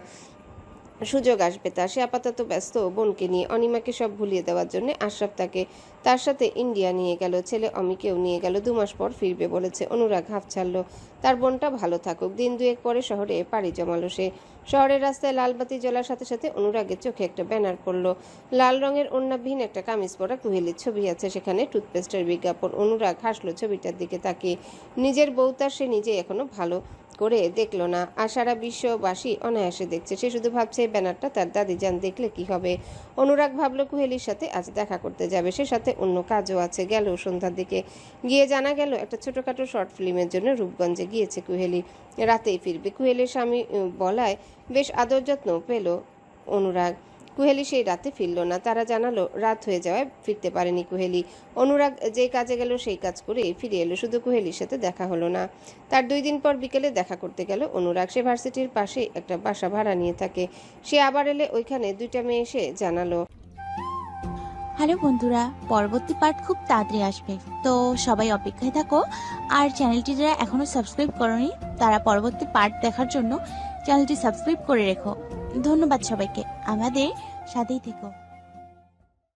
সুযোগ আসবে তার। সে আপাতত ব্যস্ত বোনকে নিয়ে। অনিমাকে সব ভুলিয়ে দেওয়ার জন্য আশরাফ তাকে তার সাথে ইন্ডিয়া নিয়ে গেল। ছেলে অমিকেও নিয়ে গেল। 2 মাস পর ফিরবে বলেছে। অনুরাগ হাঁফ ছাড়ল। তার বোনটা ভালো থাকুক। দিন 2 পরে শহরে পাড়ি জমালো সে। শহরের রাস্তায় লালবাতি জ্বলার সাথে সাথে অনুরাগের চোখে একটা ব্যানার পড়লো। লাল রঙের ওড়নাবিহীন একটা কামিজ পরা কুহেলির ছবি আছে সেখানে, টুথপেস্টের বিজ্ঞাপন। অনুরাগ হাসলো ছবিটার দিকে তাকিয়ে। নিজের বউ তার সে নিজে এখনো ভালো করে দেখলো না, আর সারা বিশ্ববাসী অনায়াসে দেখছে। সে শুধু ভাবছে এই ব্যানারটা তার দাদিজান দেখলে কি হবে। অনুরাগ ভাবলো কুহেলির সাথে আজ দেখা করতে যাবে। সে সাথে অন্য কাজও আছে। গেল সন্ধ্যার দিকে। গিয়ে জানা গেল একটা ছোটখাটো শর্ট ফিল্মের জন্য রূপগঞ্জে গিয়েছে কুহেলি। রাতেই ফিরবে। কুহেলির স্বামী বলায় বেশ আদর যত্ন পেল অনুরাগ। কুহেলি সেই রাতে ফিরল না। তারা জানালো রাত হয়ে যাওয়ায় ফিরতে পারেনি কুহেলি। অনুরাগ যে কাজে গেল সেই কাজ করে ফিরে এলো। শুধু কুহেলির সাথে দেখা হলো না। তার 2 দিন পর বিকেলে দেখা করতে গেল অনুরাগ। সে ভার্সিটির পাশে একটা বাসা ভাড়া নিয়ে থাকে। সে আবার এলে ওইখানে 2টা মেয়ে এসে জানালো, হ্যালো বন্ধুরা, পরবর্তী পার্ট খুব তাড়াতাড়ি আসবে, তো সবাই অপেক্ষায় থাকো। আর চ্যানেলটি যারা এখনো সাবস্ক্রাইব করোনি তারা পরবর্তী পার্ট দেখার জন্য চ্যানেলটি সাবস্ক্রাইব করে রেখো। ধন্যবাদ সবাইকে, আমাদের সাথেই থেকো।